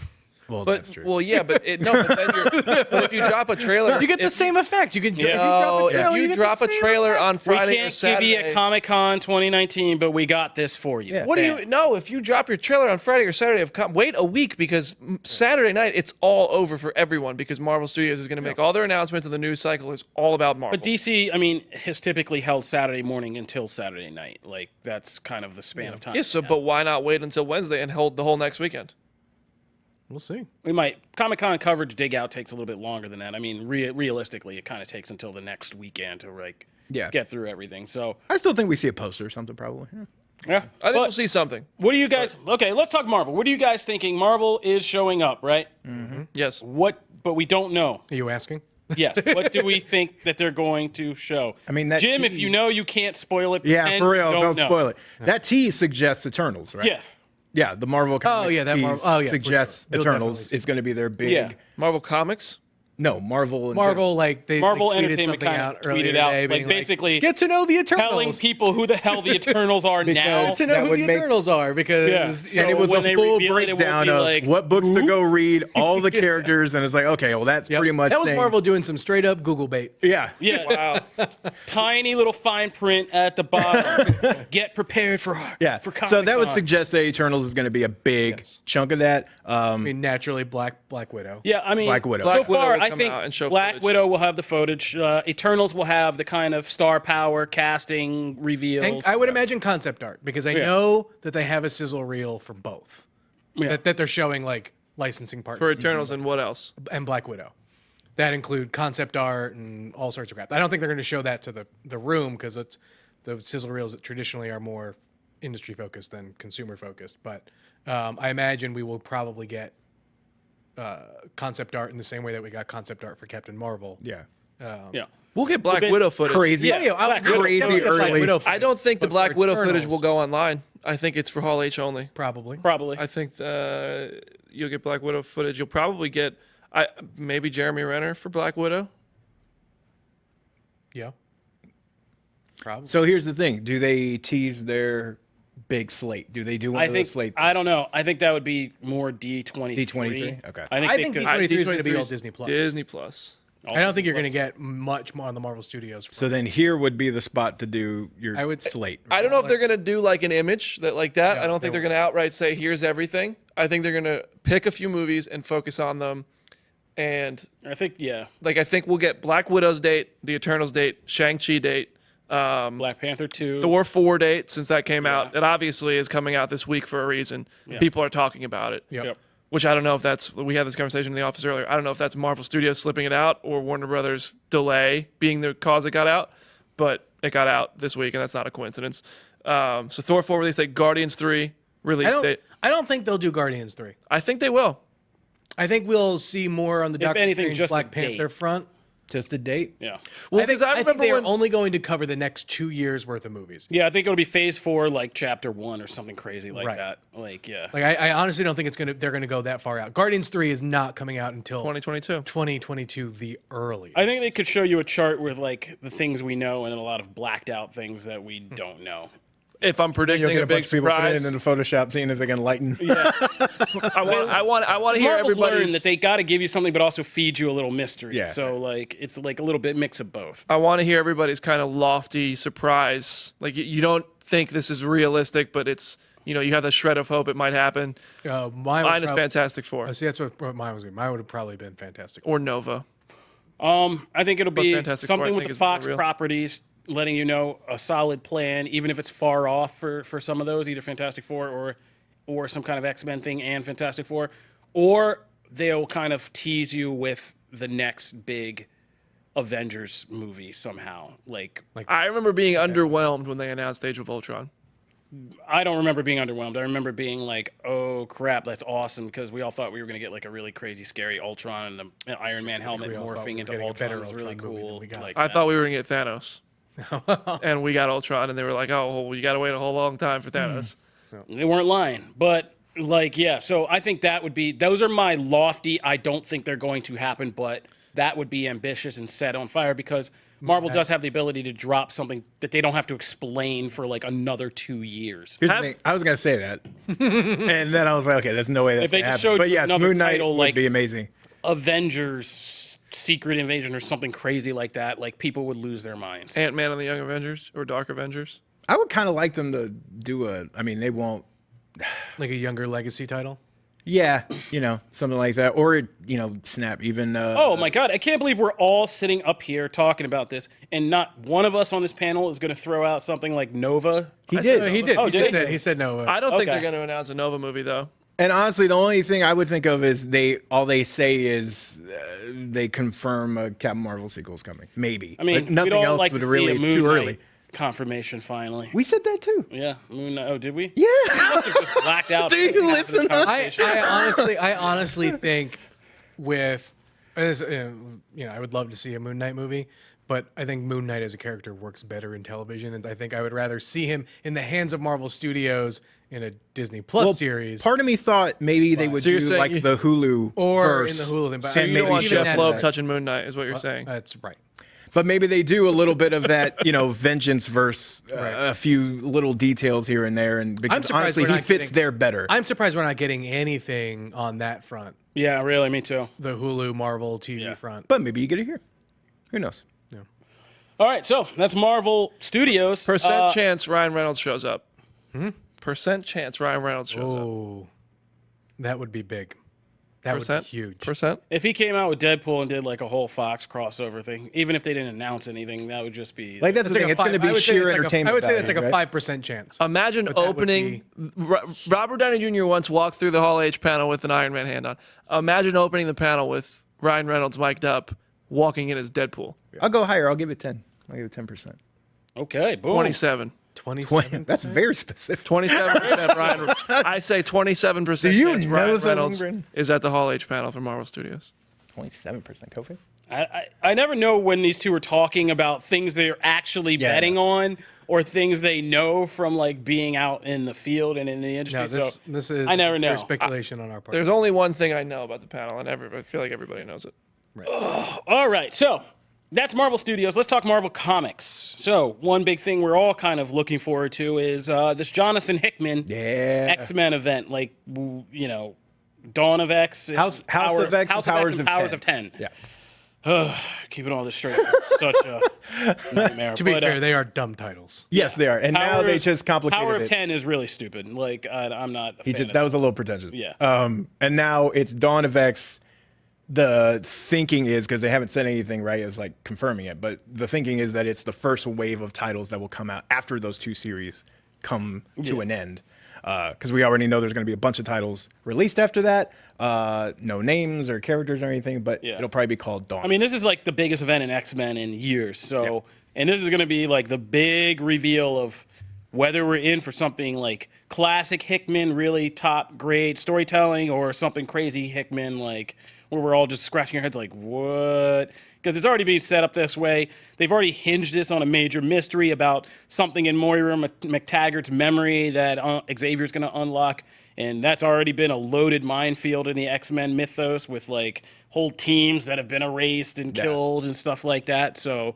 Well, that's But true. well, yeah, but then but if you drop a trailer, You get the if- same effect. You can Yeah. if you drop a trailer. if you get drop the a same trailer effect. on We Friday or can't give Saturday. you a Comic-Con 2019, but we got this for you. Yeah. What do Bam. you no? If you drop your trailer on Friday or Saturday wait a week because Saturday night it's all over for everyone because Marvel Studios is going to make all their announcements and the news cycle is all about Marvel. But DC, I mean, has typically held Saturday morning until Saturday night. Like that's kind of the span of time. yeah, so but why not wait until Wednesday and hold the whole next weekend? We'll see. We might Comic-Con coverage dig out takes a little bit longer than that. I mean, realistically, it kind of takes until the next weekend to like get through everything. So I still think we see a poster or something probably. Yeah. yeah, I think But we'll see something. what do you guys? Okay, let's talk Marvel. What are you guys thinking? Marvel is showing up, right? Yes. What? But we don't know. Are you asking? Yes. What do we think that they're going to show? I mean, that Jim, if tease- you know, you can't spoil it. Yeah, pretend for real. you Don't know. spoil it. That tease suggests Eternals, right? Yeah. Yeah, the Marvel Comics yeah, that tease Marvel- oh, yeah, for suggests sure. You'll definitely Eternals see is going to be their big. Yeah. Marvel Comics. No, Marvel. Marvel, like they Marvel tweeted Entertainment something kind out of earlier tweeted out, today, like being basically get to know the Eternals. telling people who the hell the Eternals are now. Get to know That who would the make- Eternals are because Yeah. you So And it was when a they full reveal it, it won't breakdown be of like, what books to go read, all the characters, and it's like, okay, well, that's Yep. pretty much that was saying- Marvel doing some straight up Google bait. Yeah. Yeah. Wow. Tiny little fine print at the bottom. Get prepared for Yeah. For So that would Comic-Con. suggest that Eternals is going to be a big chunk of that. I mean, naturally, Black Widow. Yeah, I mean, Black Widow. so Black Widow far, will I come think out and show Black footage. Widow will have the footage. Eternals will have the kind of star power casting reveals. And I would imagine concept art because I know that they have a sizzle reel for both. Yeah. That they're showing like licensing For partners Eternals and what else? and Black Widow. That include concept art and all sorts of crap. I don't think they're going to show that to the room because it's the sizzle reels that traditionally are more industry focused than consumer focused. But I imagine we will probably get concept art in the same way that we got concept art for Captain Marvel. Yeah. yeah. We'll get Black basi- Widow footage. Crazy. Yeah, I'll- Crazy I'll get Black early. Widow I footage, don't think the but Black for Widow footage Eternals, will go online. I think it's for Hall H only. probably. Probably. I think you'll get Black Widow footage. You'll probably get maybe Jeremy Renner for Black Widow. Yeah. Probably. So here's the thing: do they tease their big slate? Do they do one I of think those slate? I don't know. I think that would be more D23. D23? Okay. I think, I they think could- D23 is going to be all D23 's Disney Plus. Disney Plus. I don't think you're going to get much more on the Marvel Studios. So then here would be the spot to do your I would- slate. I don't know if they're gonna do like an image that like that. No, I don't think they they're gonna outright say here's everything. I think they're gonna pick a few movies and focus on them. And I think yeah. I think we'll get Black Widow's date, the Eternals date, Shang-Chi date, Black Panther 2. Thor 4 date since that came out. It obviously is coming out this week for a reason. People are talking about it. Yep. Yep. Which I don't know if that's, we had this conversation in the office earlier. I don't know if that's Marvel Studios slipping it out or Warner Brothers delay being the cause it got out, but it got out this week and that's not a coincidence. So Thor 4 release date, Guardians 3 release date. I don't think they'll do Guardians 3. I think they will. I think we'll see more on the Doctor anything, Strange just a Black date. Panther front. Just a date. Yeah. Well, I think, because I remember they are when, only going to cover the next 2 years worth of movies. Yeah, I think it'll be Phase 4, like Chapter 1 or something crazy like Right. that. Like, yeah. Like I honestly don't think they're gonna go that far out. Guardians 3 is not coming out until 2022. 2022, the earliest. I think they could show you a chart with like the things we know and a lot of blacked out things that we don't know. If I'm You'll predicting get a a big bunch of people putting surprise, it into Photoshop, seeing if they can lighten. I want to hear Marvel's learned everybody's. that they got to give you something, but also feed you a little mystery. Yeah. So like it's like a little bit mix of both. I want to hear everybody's kind of lofty surprise. Like you don't think this is realistic, but it's you have the shred of hope it might happen. Mine is Fantastic Four See, that's what mine was. Mine would have probably been Fantastic. or Nova. I think it'll be Fantastic Four, I something with think, the is more Fox real. properties, letting you know a solid plan, even if it's far off for some of those, either Fantastic Four or some kind of X-Men thing and Fantastic Four, or they'll kind of tease you with the next big Avengers movie somehow. Like I remember being underwhelmed when they announced Age of Ultron. I don't remember being underwhelmed. I remember being like, "Oh crap, that's awesome!" Because we all thought we were going to get like a really crazy, scary Ultron and the Iron Man helmet we all thought we morphing were into getting a Ultron. better It was really Ultron movie than cool. we got. Like I that. thought we were gonna get Thanos, and we got Ultron, and they were like, "Oh, well, you got to wait a whole long time for Thanos." They weren't lying, but like, yeah. So I think that would be. Those are my lofty. I don't think they're going to happen, but that would be ambitious and set on fire because Marvel does have the ability to drop something that they don't have to explain for like another 2 years. Here's the thing. I was gonna say that, and then I was like, okay, there's no way that's If they gonna just happen. showed But you yes, another Moon Knight title, would like- be amazing. Avengers Secret Invasion or something crazy like that, like people would lose their minds. Ant-Man and the Young Avengers or Dark Avengers. I would kind of like them to do a. I mean, they won't. like a younger legacy title. Yeah, something like that, or Snap even. Oh my God, I can't believe we're all sitting up here talking about this, and not one of us on this panel is going to throw out something like Nova. he did. He did. Oh, he, did just he? said, he said no. I don't think Okay. they're going to announce a Nova movie though. And honestly, the only thing I would think of is all they say is they confirm a Captain Marvel sequel is coming. Maybe. I mean, but nothing we'd all else like would to really. see a It's Moon too Knight early. confirmation finally. We said that too. Yeah, Moon Knight. Oh, did we? Yeah. I must have just blacked out. Do you half of this listen? conversation. I honestly think with, I would love to see a Moon Knight movie, but I think Moon Knight as a character works better in television, and I think I would rather see him in the hands of Marvel Studios in a Disney Plus series. Part of me thought maybe they would do like the Hulu or verse, in the Hulu thing. But So you don't want even Jeff that- Loeb touching Moon Knight, is what you're saying. That's right. But maybe they do a little bit of that, vengeance verse, a few little details here and there, and because surprised honestly, we're he not fits getting- there better. I'm surprised we're not getting anything on that front, Yeah, really, me too. the Hulu Marvel TV front. But maybe you get it here. Who knows? All right, so that's Marvel Studios. Percent chance Ryan Reynolds shows up. Percent chance Ryan Reynolds shows up. Oh, that would be big. That would Percent? be huge. Percent? If he came out with Deadpool and did like a whole Fox crossover thing, even if they didn't announce anything, that would just be Like that's the thing. It's going to be sheer entertainment. I would say that's like value, a right? 5% chance. Imagine But that would opening. Robert Downey Jr. once walked through the Hall H panel with an Iron Man hand on. Imagine opening the panel with Ryan Reynolds mic'd up, walking in as Deadpool. I'll go higher. I'll give it 10. I'll give it 10%. okay. Boom. 27. 27. That's very specific. 27% Ryan. I say 27% Do you chance know Ryan something, Reynolds Brandon? is at the Hall H panel for Marvel Studios. 27%, Kofi. I never know when these two are talking about things they're actually betting on or things they know from like being out in the field and in the industry. No, this is I never know. There's speculation on our part. There's only one thing I know about the panel, and I feel like everybody knows it. All right, so that's Marvel Studios. Let's talk Marvel Comics. So one big thing we're all kind of looking forward to is this Jonathan Hickman X-Men event, like Dawn of X, and House of X, and Powers of 10. Yeah. Keeping all this straight, it's such a nightmare. to be fair, they are dumb titles. Yes, they are. And now they just complicated Power of it. 10 is really stupid. Like I'm not. A fan of That was a little pretentious. Yeah. And now it's Dawn of X. The thinking is, because they haven't said anything, right, is like confirming it, but the thinking is that it's the first wave of titles that will come out after those two series come to an end. Because we already know there's going to be a bunch of titles released after that. No names or characters or anything, but it'll probably be called Dawn. I mean, this is like the biggest event in X-Men in years. So, and this is going to be like the big reveal of whether we're in for something like classic Hickman, really top grade storytelling, or something crazy Hickman, like where we're all just scratching our heads like, what? Because it's already being set up this way. They've already hinged this on a major mystery about something in Moira McTaggart's memory that Xavier's going to unlock. And that's already been a loaded minefield in the X-Men mythos with like whole teams that have been erased and killed and stuff like that. So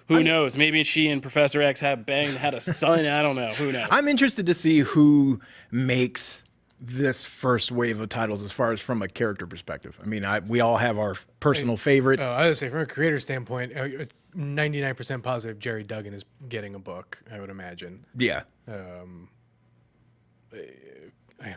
who knows? Maybe she and Professor X had a son. I don't know. Who knows? I'm interested to see who makes this first wave of titles as far as from a character perspective. I mean, we all have our personal favorites. I would say from a creator standpoint, 99% positive Jerry Duggan is getting a book, I would imagine. Yeah.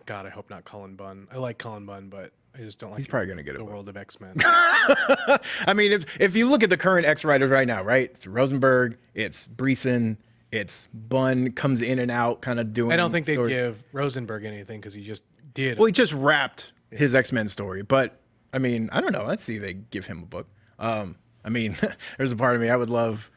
God, I hope not Cullen Bunn. I like Cullen Bunn, but I just don't like He's probably going to get the it. world of X-Men. I mean, if you look at the current X writers right now, right? It's Rosenberg, it's Breeson, it's Bunn comes in and out, kind of doing. I don't think they stories. give Rosenberg anything because he just did. Well, he just wrapped his X-Men story, but I mean, I don't know. I'd see they give him a book. I mean, there's a part of me I would love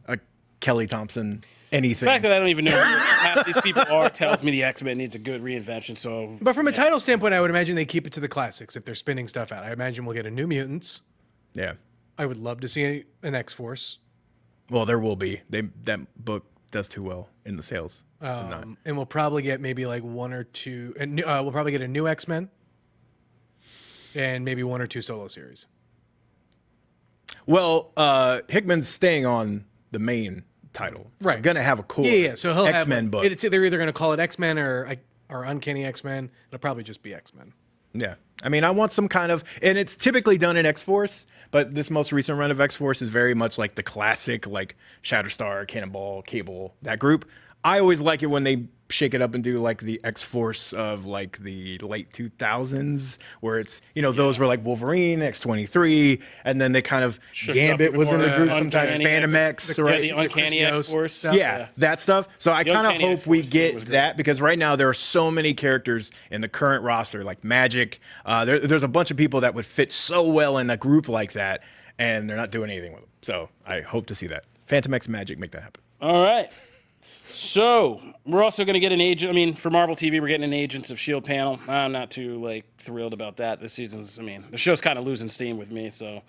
a Kelly Thompson anything. The fact that I don't even know who half these people are tells me the X-Men needs a good reinvention. So, But from a title standpoint, I would imagine they keep it to the classics if they're spinning stuff out. I imagine we'll get a New Mutants. Yeah. I would love to see an X-Force. Well, there will be. That book does too well in the sales. And we'll probably get maybe like one or two. And we'll probably get a new X-Men. And maybe one or two solo series. Well, Hickman's staying on the main title. So Right. We're gonna have a cool So he'll X-Men have, book. They're either going to call it X-Men or Uncanny X-Men. It'll probably just be X-Men. Yeah. I mean, I want some kind of, and it's typically done in X-Force, but this most recent run of X-Force is very much like the classic, like Shatterstar, Cannonball, Cable, that group. I always like it when they shake it up and do like the X-Force of like the late 2000s, where it's, those were like Wolverine, X-23, and then they kind of, Gambit was in the group sometimes, Phantom X, right? the Uncanny X-Force stuff. Yeah, that stuff. So I kind of Uncanny hope we X-Force too get was great. that, because right now there are so many characters in the current roster, like Magic. There's a bunch of people that would fit so well in a group like that, and they're not doing anything with them. So I hope to see that. Phantom X Magic, make that happen. All right. So we're also going to get an agent. I mean, for Marvel TV, we're getting an Agents of Shield panel. I'm not too thrilled about that. This season's. I mean, the show's kind of losing steam with me. So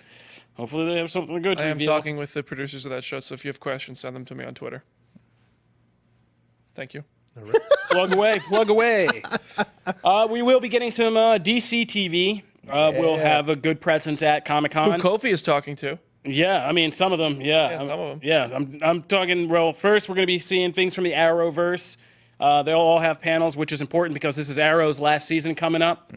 hopefully they have something good to I am reveal. talking with the producers of that show, so if you have questions, send them to me on Twitter. Thank you. Plug away, plug away. We will be getting some DC TV. We'll have a good presence at Comic-Con. Who Kofi is talking to. Yeah, I mean, some of them, yeah. Some of them. Yeah, I'm talking, well, first we're going to be seeing things from the Arrowverse. They'll all have panels, which is important because this is Arrow's last season coming up.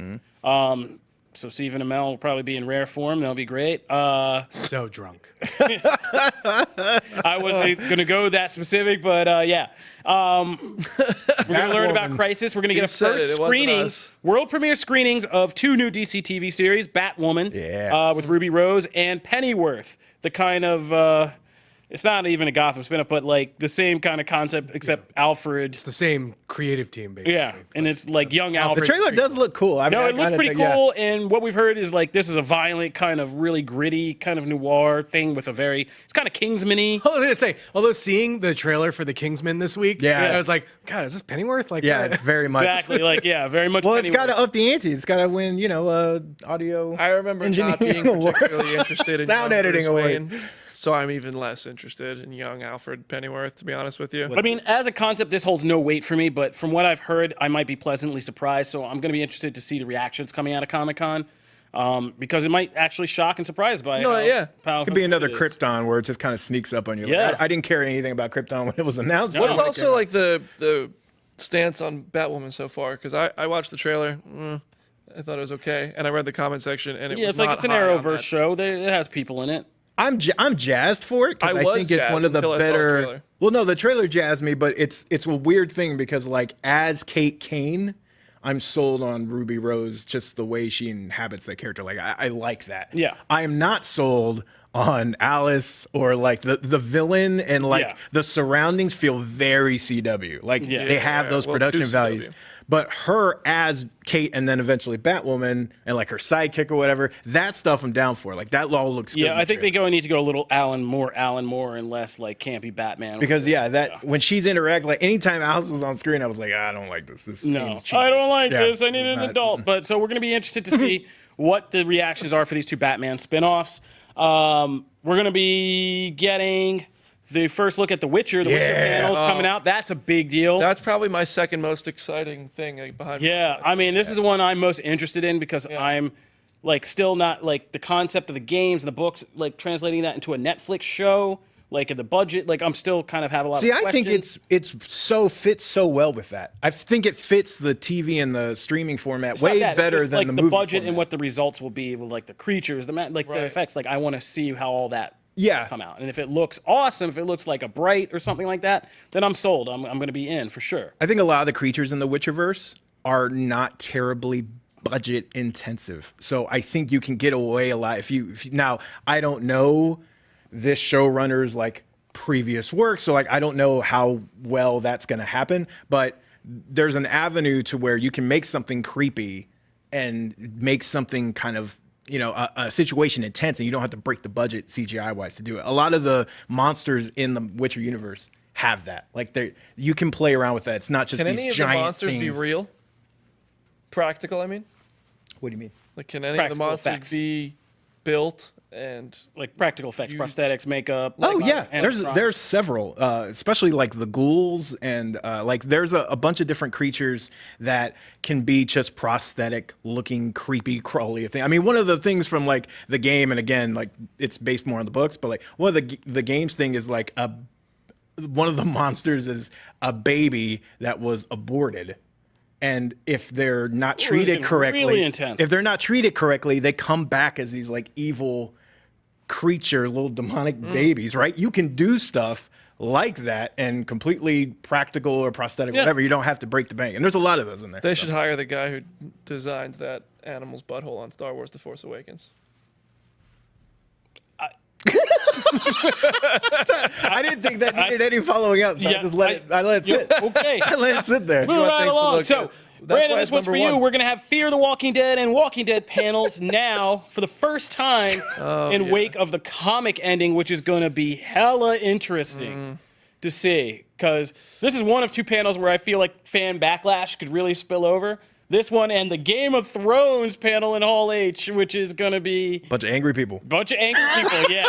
So Stephen and Mel will probably be in rare form. That'll be great. So drunk. I wasn't going to go that specific, but yeah. We're going to learn about Crisis. We're going to get a first screenings, world premiere screenings of 2 new DC TV series, Batwoman with Ruby Rose and Pennyworth, the kind of... it's not even a Gotham spinoff, but like the same kind of concept, except Alfred. It's the same creative team, basically. Yeah, and it's like young Alfred. The trailer does look cool. No, it looks pretty cool, and what we've heard is like this is a violent, kind of really gritty, kind of noir thing with a very, it's kind of Kingsman-y. I was gonna say, although seeing the trailer for the Kingsman this week, I was like, God, is this Pennyworth? Like, Yeah, it's very much. Exactly, like, yeah, very much. Well, it's got to up the ante. It's got to win, audio. I remember not being award. particularly interested in Sound young editing Bruce award. Wayne, so I'm even less interested in young Alfred Pennyworth, to be honest with you. I mean, as a concept, this holds no weight for me, but from what I've heard, I might be pleasantly surprised. So I'm going to be interested to see the reactions coming out of Comic-Con. Because it might actually shock and surprise by It could be another Krypton where it just kind of sneaks up on you. Yeah. Like, I didn't care anything about Krypton when it was announced. What's also like the stance on Batwoman so far? Because I watched the trailer. I thought it was okay, and I read the comment section, and it was it's like not it's an high on Arrowverse that. show. It has people in it. I'm jazzed for it because I I was think it's jazzed one of the until I saw the better. trailer. Well, no, the trailer jazzed me, but it's a weird thing because like as Kate Kane, I'm sold on Ruby Rose, just the way she inhabits that character. Like I like that. Yeah. I am not sold on Alice or like the villain and like Yeah. the surroundings feel very CW. Like they have those well, production too CW. values. But her as Kate and then eventually Batwoman and like her sidekick or whatever, that stuff I'm down for. Like that all looks good. Yeah, in the I think trailer. they need to go a little Alan Moore, and less like campy Batman. Because when she's interact, like anytime Alice was on screen, I was like, I don't like this. This No, seems cheesy. I don't like Yeah, this. I need an adult. But so we're going to be interested to see what the reactions are for these 2 Batman spinoffs. We're going to be getting the first look at The Witcher. The Witcher panel's coming out. That's a big deal. That's probably my second most exciting thing behind. Yeah, I mean, this is the one I'm most interested in because I'm like still not like the concept of the games and the books, like translating that into a Netflix show, like at the budget. Like I'm still kind of have a lot. See, of I think questions. fits so well with that. I think it fits the TV and the streaming format It's not way that, it's better just, than like, the the movie budget format. and what the results will be with like the creatures, the effects. Like I want to see how all that come out, and if it looks awesome, if it looks like a Bright or something like that, then I'm sold. I'm going to be in for sure. I think a lot of the creatures in the Witcherverse are not terribly budget intensive, so I think you can get away a lot if you now I don't know this showrunner's like previous work, so like I don't know how well that's going to happen, but there's an avenue to where you can make something creepy and make something kind of a situation intense, and you don't have to break the budget CGI wise to do it. A lot of the monsters in the Witcher universe have that. Like you can play around with that. It's not just Can these any of the giant monsters things. be real? Practical, I mean. What do you mean? Like, can any Practical of the monsters effects. be built and Like practical effects, Used. prosthetics, makeup. Oh like, yeah, animatronics. there's several, especially like the ghouls and like there's a bunch of different creatures that can be just prosthetic looking, creepy, crawly thing. I mean, one of the things from like the game, and again, like it's based more on the books, but like one of the games thing is like one of the monsters is a baby that was aborted. And if they're not treated correctly, really intense. if they're not treated correctly, they come back as these like evil creature, little demonic babies, right? You can do stuff like that and completely practical or prosthetic, whatever. You don't have to break the bank. And there's a lot of those in there. they should hire the guy who designed that animal's butthole on Star Wars: The Force Awakens? I didn't think that needed any following up, so I just let it sit. Okay. I let it sit there. Moving right things to along. look So, at. That's Brandon, why this it's one's for number you. one. We're going to have Fear the Walking Dead and Walking Dead panels now for the first time in wake of the comic ending, which is going to be hella interesting. to see, because this is one of two panels where I feel like fan backlash could really spill over. This one and the Game of Thrones panel in Hall H, which is going to be... Bunch of angry people. Bunch of angry people, yeah.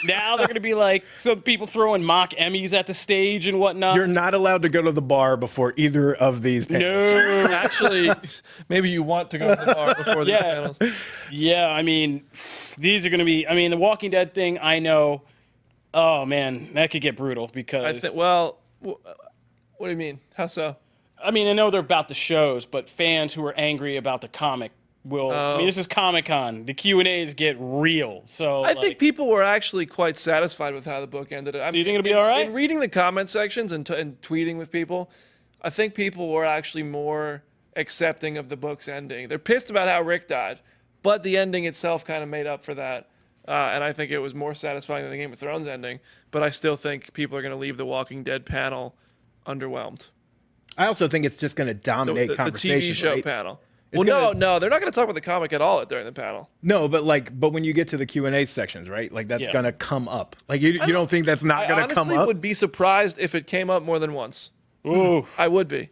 Now they're going to be like some people throwing mock Emmys at the stage and whatnot. You're not allowed to go to the bar before either of these panels. No. Actually, maybe you want to go to the bar before the panels. Yeah, I mean, these are going to be... I mean, the Walking Dead thing, I know... Oh, man, that could get brutal because... Well, what do you mean? How so? I mean, I know they're about the shows, but fans who are angry about the comic will... I mean, this is Comic-Con. The Q&As get real, so... I think people were actually quite satisfied with how the book ended. Do you think it'll be all right? In reading the comment sections and tweeting with people, I think people were actually more accepting of the book's ending. They're pissed about how Rick died, but the ending itself kind of made up for that. And I think it was more satisfying than the Game of Thrones ending. But I still think people are going to leave the Walking Dead panel underwhelmed. I also think it's just going to dominate The conversation. TV show right? panel. It's No, they're not going to talk about the comic at all during the panel. No, but when you get to the Q&A sections, right? Like that's going to come up. Like you don't think that's not going to come I honestly up? would be surprised if it came up more than once. Ooh. I would be.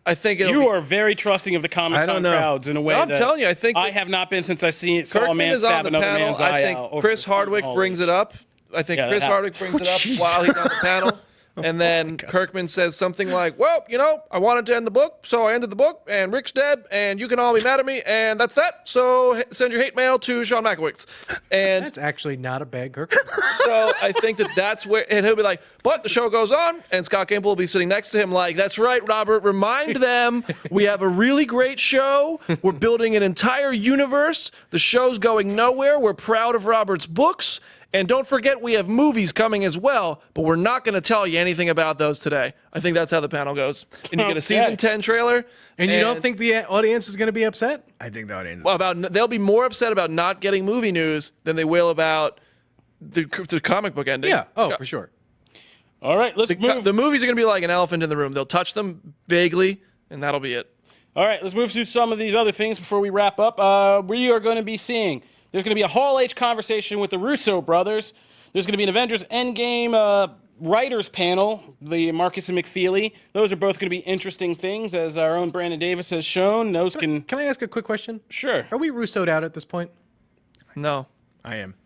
I think You are very trusting of the I Comic-Con don't know. crowds in a way I'm that telling you, I think I have not been since I saw a Kirkman man is on stab the another panel. man's eye I think out over Chris the Sleeping Hardwick Hall brings H. it up. I think Yeah, that Chris Hardwick happens. brings it up while he's on the panel. And then Kirkman says something like, well, I wanted to end the book, so I ended the book, and Rick's dead, and you can all be mad at me, and that's that. So send your hate mail to Sean Makowitz. And That's actually not a bad Kirk. so I think that's where, and he'll be like, but the show goes on, and Scott Gimple will be sitting next to him like, that's right, Robert, remind them we have a really great show. We're building an entire universe. The show's going nowhere. We're proud of Robert's books. And don't forget, we have movies coming as well, but we're not going to tell you anything about those today. I think that's how the panel goes. And you get a season 10 trailer. And you don't think the audience is going to be upset? I think the audience. Well, they'll be more upset about not getting movie news than they will about the comic book ending. Yeah. Oh, for sure. All right, let's move. The movies are going to be like an elephant in the room. They'll touch them vaguely, and that'll be it. All right, let's move to some of these other things before we wrap up. We are going to be seeing... There's going to be a Hall H conversation with the Russo brothers. There's going to be an Avengers Endgame writers panel, the Marcus and McFeely. Those are both going to be interesting things, as our own Brandon Davis has shown. Those can... Can I ask a quick question? Sure. Are we Russo'd out at this point? No. I am.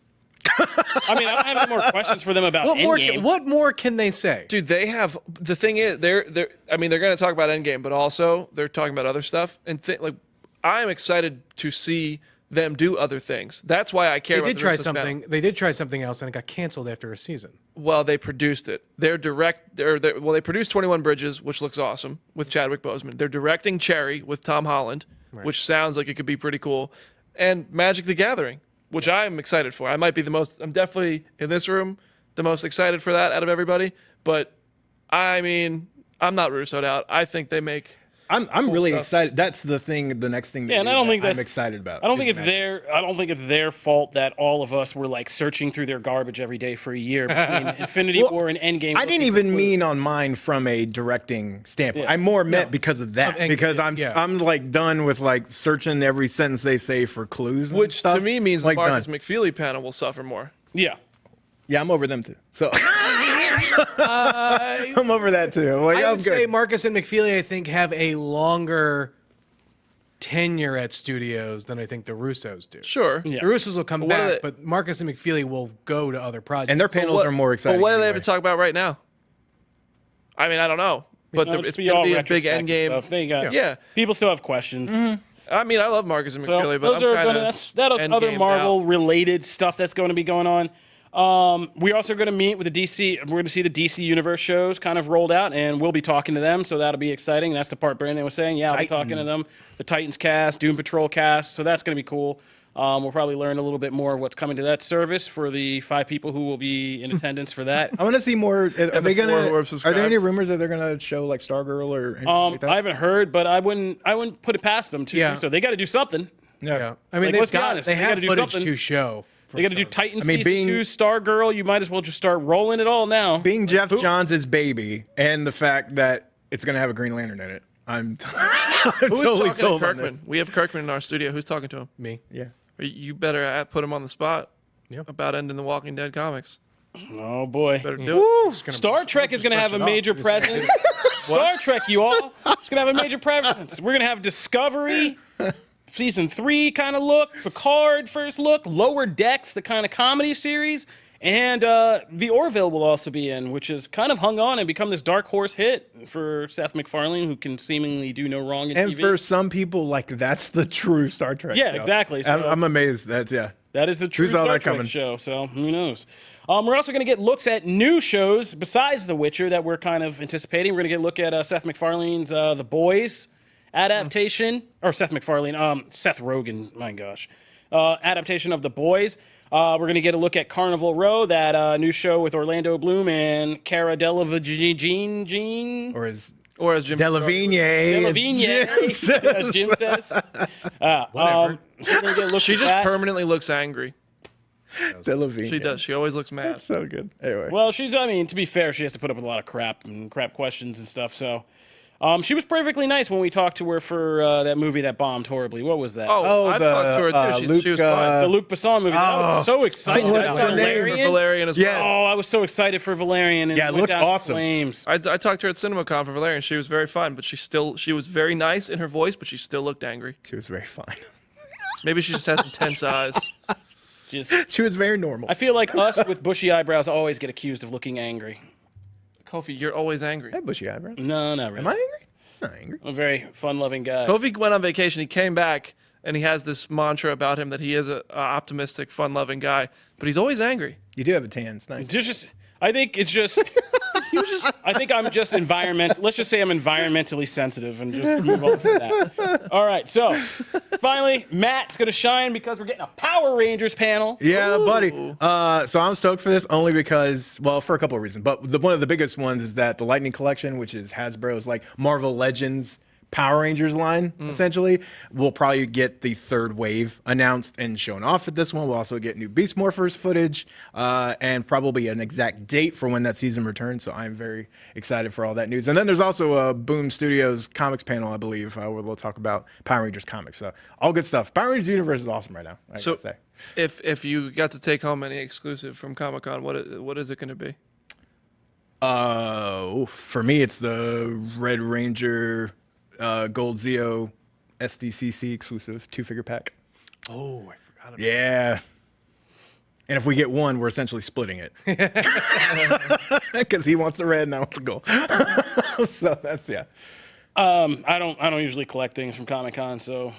I mean, I don't have any more questions for them about Endgame. What more can they say? Dude, they have... The thing is, they're going to talk about Endgame, but also they're talking about other stuff. And I'm excited to see them do other things. That's why I care about They did the try Russo's panel. something. They did try something else, and it got canceled after a season. Well, they produced it. They produced 21 Bridges, which looks awesome, with Chadwick Boseman. They're directing Cherry with Tom Holland, which sounds like it could be pretty cool, and Magic the Gathering, which I'm excited for. I'm definitely in this room the most excited for that out of everybody. But I mean, I'm not Russo'd out. I think they make. I'm really stuff. excited. That's the thing. The next thing. Yeah, and I don't think I'm that's... excited about. I don't think is it's Magic. their... I don't think it's their fault that all of us were like searching through their garbage every day for a year between Infinity War and Endgame. I didn't even mean on mine from a directing standpoint. Yeah. I more meant because of that. Endgame, Because I'm yeah. I'm like done with like searching every sentence they say for clues. And Which stuff. to me means like the Marcus done. McFeely panel will suffer more. Yeah. Yeah, I'm over them too. So I'm over that too. I'm like, I I'm would say good. Marcus and McFeely, I think, have a longer tenure at studios than I think the Russos do. Sure. Yeah. The Russos will come what are back, they- but Marcus and McFeely will go to other projects. And their panels are more exciting. But what do they have anyway. to talk about right now? I mean, I don't know. But It'll it's just going to all be a big retrospective Endgame. stuff. They got... Yeah. People still have questions. I mean, I love Marcus and So McFeely, but those I'm are kind gonna, of that is other Marvel-related stuff that's going to be going on. We're also going to meet with the DC. We're going to see the DC Universe shows kind of rolled out, and we'll be talking to them, so that'll be exciting. That's the part Brandon was saying. Yeah, I'll be talking to Titans. them. The Titans cast, Doom Patrol cast, so that's going to be cool. We'll probably learn a little bit more of what's coming to that service for the 5 people who will be in attendance for that. I want to see more. Are they the 4 who gonna? have Are there subscribed. any rumors that they're gonna show like Stargirl or anything like that? I haven't heard, but I wouldn't put it past them to Yeah. do so. They got to do something. Yeah. I mean, let's be honest, they they have gotta do footage something. to show. They got to do Titans I mean, season being- 2, Stargirl. You might as well just start rolling it all now. Being Jeff Johns' baby and the fact that it's gonna have a Green Lantern in it, I'm Who's totally talking sold to on Kirkman? this. We have Kirkman in our studio. Who's talking to him? Me. Yeah. You better put him on the spot Yep. about ending the Walking Dead comics. Oh boy. Better do it. Star Trek is going to have a major presence. Star Trek, you all. It's going to have a major presence. We're going to have Discovery, season 3 kind of look, Picard first look, Lower Decks, the kind of comedy series, and The Orville will also be in, which has kind of hung on and become this dark horse hit for Seth MacFarlane, who can seemingly do no wrong in And TV. for some people, like, that's the true Star Trek Yeah, show. exactly. So- I'm amazed. That is the true saw Star that Trek coming? show, so who knows? We're also going to get looks at new shows besides The Witcher that we're kind of anticipating. We're going to get a look at Seth MacFarlane's The Boys adaptation, or Seth Rogen, my gosh, adaptation of The Boys. We're going to get a look at Carnival Row, that new show with Orlando Bloom and Cara Delevingne. or is Or as Jim Delavigne. As Jim says. Whatever. We're gonna get a look She at just that. permanently looks angry. Delavigne. She does. She always looks mad. So good. Anyway. Well, to be fair, she has to put up with a lot of crap questions and stuff. So, she was perfectly nice when we talked to her for that movie that bombed horribly. What was that? I've talked to her too. She was fine. The Luc Besson movie. I was so excited. what's about her name? Valerian. Valerian as Yeah. well. Oh, I was so excited for Valerian. And Yeah, it went looked down in awesome. Flames. I talked to her at CinemaCon for Valerian. She was very fine, but she was very nice in her voice, but she still looked angry. She was very fine. Maybe she just has intense eyes. Just, She was very normal. I feel like us with bushy eyebrows always get accused of looking angry. Kofi, you're always angry. I have bushy eyebrows. No, not really. Am I angry? I'm not angry. I'm a very fun-loving guy. Kofi went on vacation. He came back, and he has this mantra about him that he is a optimistic, fun-loving guy, but he's always angry. You do have a tan. It's nice. I think it's just. I think I'm just Let's just say I'm environmentally sensitive and just move on from that. All right, so finally, Matt's gonna shine because we're getting a Power Rangers panel. Yeah, buddy. So I'm stoked for this only because, well, for a couple of reasons. But one of the biggest ones is that the Lightning Collection, which is Hasbro's like Marvel Legends Power Rangers line, essentially, will probably get the third wave announced and shown off at this one. We'll also get new Beast Morphers footage and probably an exact date for when that season returns. So I'm very excited for all that news. And then there's also a Boom Studios comics panel, I believe, where they'll talk about Power Rangers comics. So all good stuff. Power Rangers universe is awesome right now, I gotta say. If you got to take home any exclusive from Comic-Con, what is it going to be? For me, it's the Red Ranger Gold Zeo SDCC exclusive 2-figure pack. Oh, I forgot about Yeah. And if we get one, we're essentially splitting it. Because he wants the red and I want the gold. So that's, yeah. I don't usually collect things from Comic-Con, so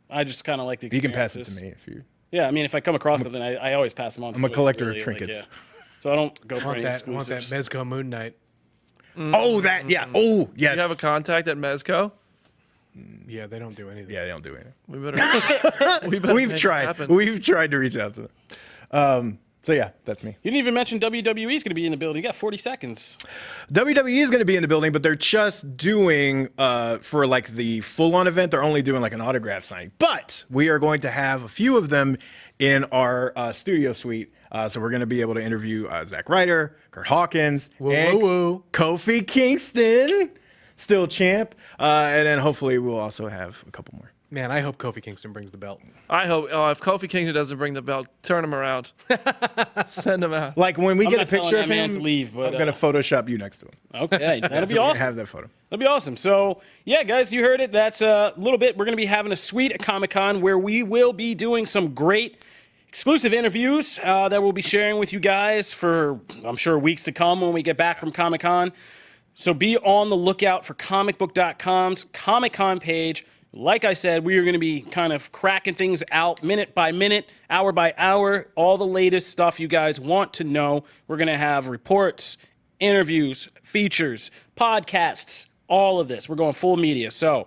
I just kind of like the You experience. can pass it to me if you. Yeah, I mean, if I come across something, I always pass them on. I'm a collector of trinkets. So I don't go I for want any that. I want that exclusives. Mezco Moon Knight. Oh, that, yeah. Oh, yes. You have a contact at Mezco? Yeah, they don't do anything. Yeah, they don't do anything. We better. We've make it tried. happen. We've tried to reach out to them. So yeah, that's me. You didn't even mention WWE is going to be in the building. You got 40 seconds. WWE is going to be in the building, but they're just doing for like the full-on event. They're only doing like an autograph signing. But we are going to have a few of them in our studio suite. So we're going to be able to interview Zack Ryder, Kurt Hawkins, and woo. Kofi Kingston, still champ, and then hopefully we'll also have a couple more. Man, I hope Kofi Kingston brings the belt. I hope. If Kofi Kingston doesn't bring the belt, turn him around. Send him out. Like when we get a not telling picture that of man him, to leave, but, I'm going to Photoshop you next to him. Okay, that'll So be we can awesome. have that photo. That'd be awesome. So, yeah, guys, you heard it. That's a little bit. We're going to be having a suite at Comic-Con where we will be doing some great exclusive interviews that we'll be sharing with you guys for, I'm sure, weeks to come when we get back from Comic-Con. So be on the lookout for Comicbook.com's Comic-Con page. Like I said, we are going to be kind of cracking things out minute by minute, hour by hour, all the latest stuff you guys want to know. We're going to have reports, interviews, features, podcasts, all of this. We're going full media. So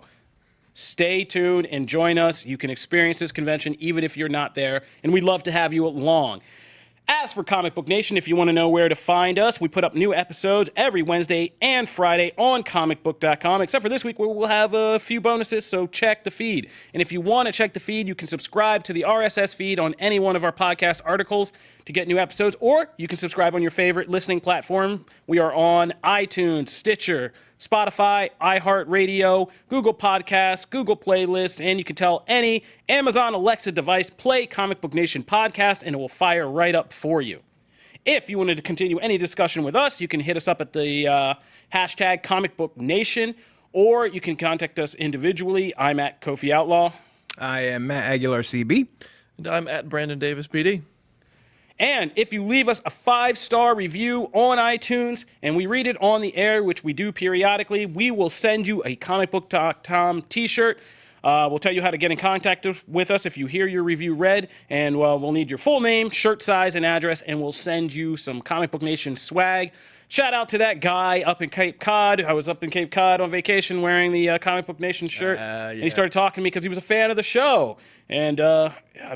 stay tuned and join us. You can experience this convention even if you're not there, and we'd love to have you along. As for Comic Book Nation, if you want to know where to find us, we put up new episodes every Wednesday and Friday on Comicbook.com, except for this week where we'll have a few bonuses, so check the feed. And if you want to check the feed, you can subscribe to the RSS feed on any one of our podcast articles to get new episodes, or you can subscribe on your favorite listening platform. We are on iTunes, Stitcher, Spotify, iHeartRadio, Google Podcasts, Google Playlists, and you can tell any Amazon Alexa device, play Comic Book Nation podcast, and it will fire right up for you. If you wanted to continue any discussion with us, you can hit us up at the hashtag Comic Book Nation, or you can contact us individually. I'm at Kofi Outlaw. I am Matt Aguilar, CB. And I'm at Brandon Davis, BD. And if you leave us a 5-star review on iTunes and we read it on the air, which we do periodically, we will send you a Comicbook.com t-shirt. We'll tell you how to get in contact with us if you hear your review read, and we'll need your full name, shirt size, and address, and we'll send you some Comic Book Nation swag. Shout out to that guy up in Cape Cod. I was up in Cape Cod on vacation wearing the Comic Book Nation shirt, and he started talking to me because he was a fan of the show, and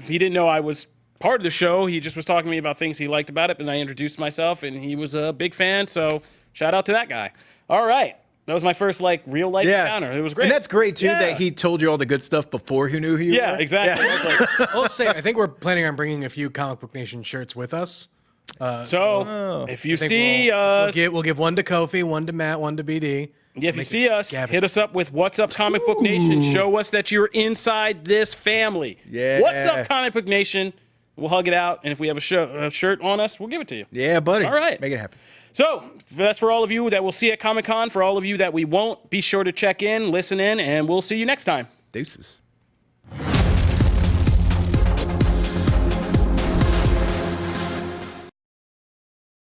he didn't know I was part of the show. He just was talking to me about things he liked about it, and I introduced myself, and he was a big fan, so shout out to that guy. All right. That was my first real life encounter. It was great. And that's great too that he told you all the good stuff before he knew who you were. Yeah, exactly. I was like, I'll say, I think we're planning on bringing a few Comic Cook Nation shirts with us. so if you I think see us, we'll give one to Kofi, one to Matt, one to BD. if you see us, hit us up with What's Up Comic Book Nation. Show us that you're inside this family. Yeah. What's Up Comic Book Nation? We'll hug it out, and if we have a shirt on us, we'll give it to you. Yeah, buddy. All right. Make it happen. So that's for all of you that we'll see at Comic-Con. For all of you that we won't, be sure to check in, listen in, and we'll see you next time. Deuces.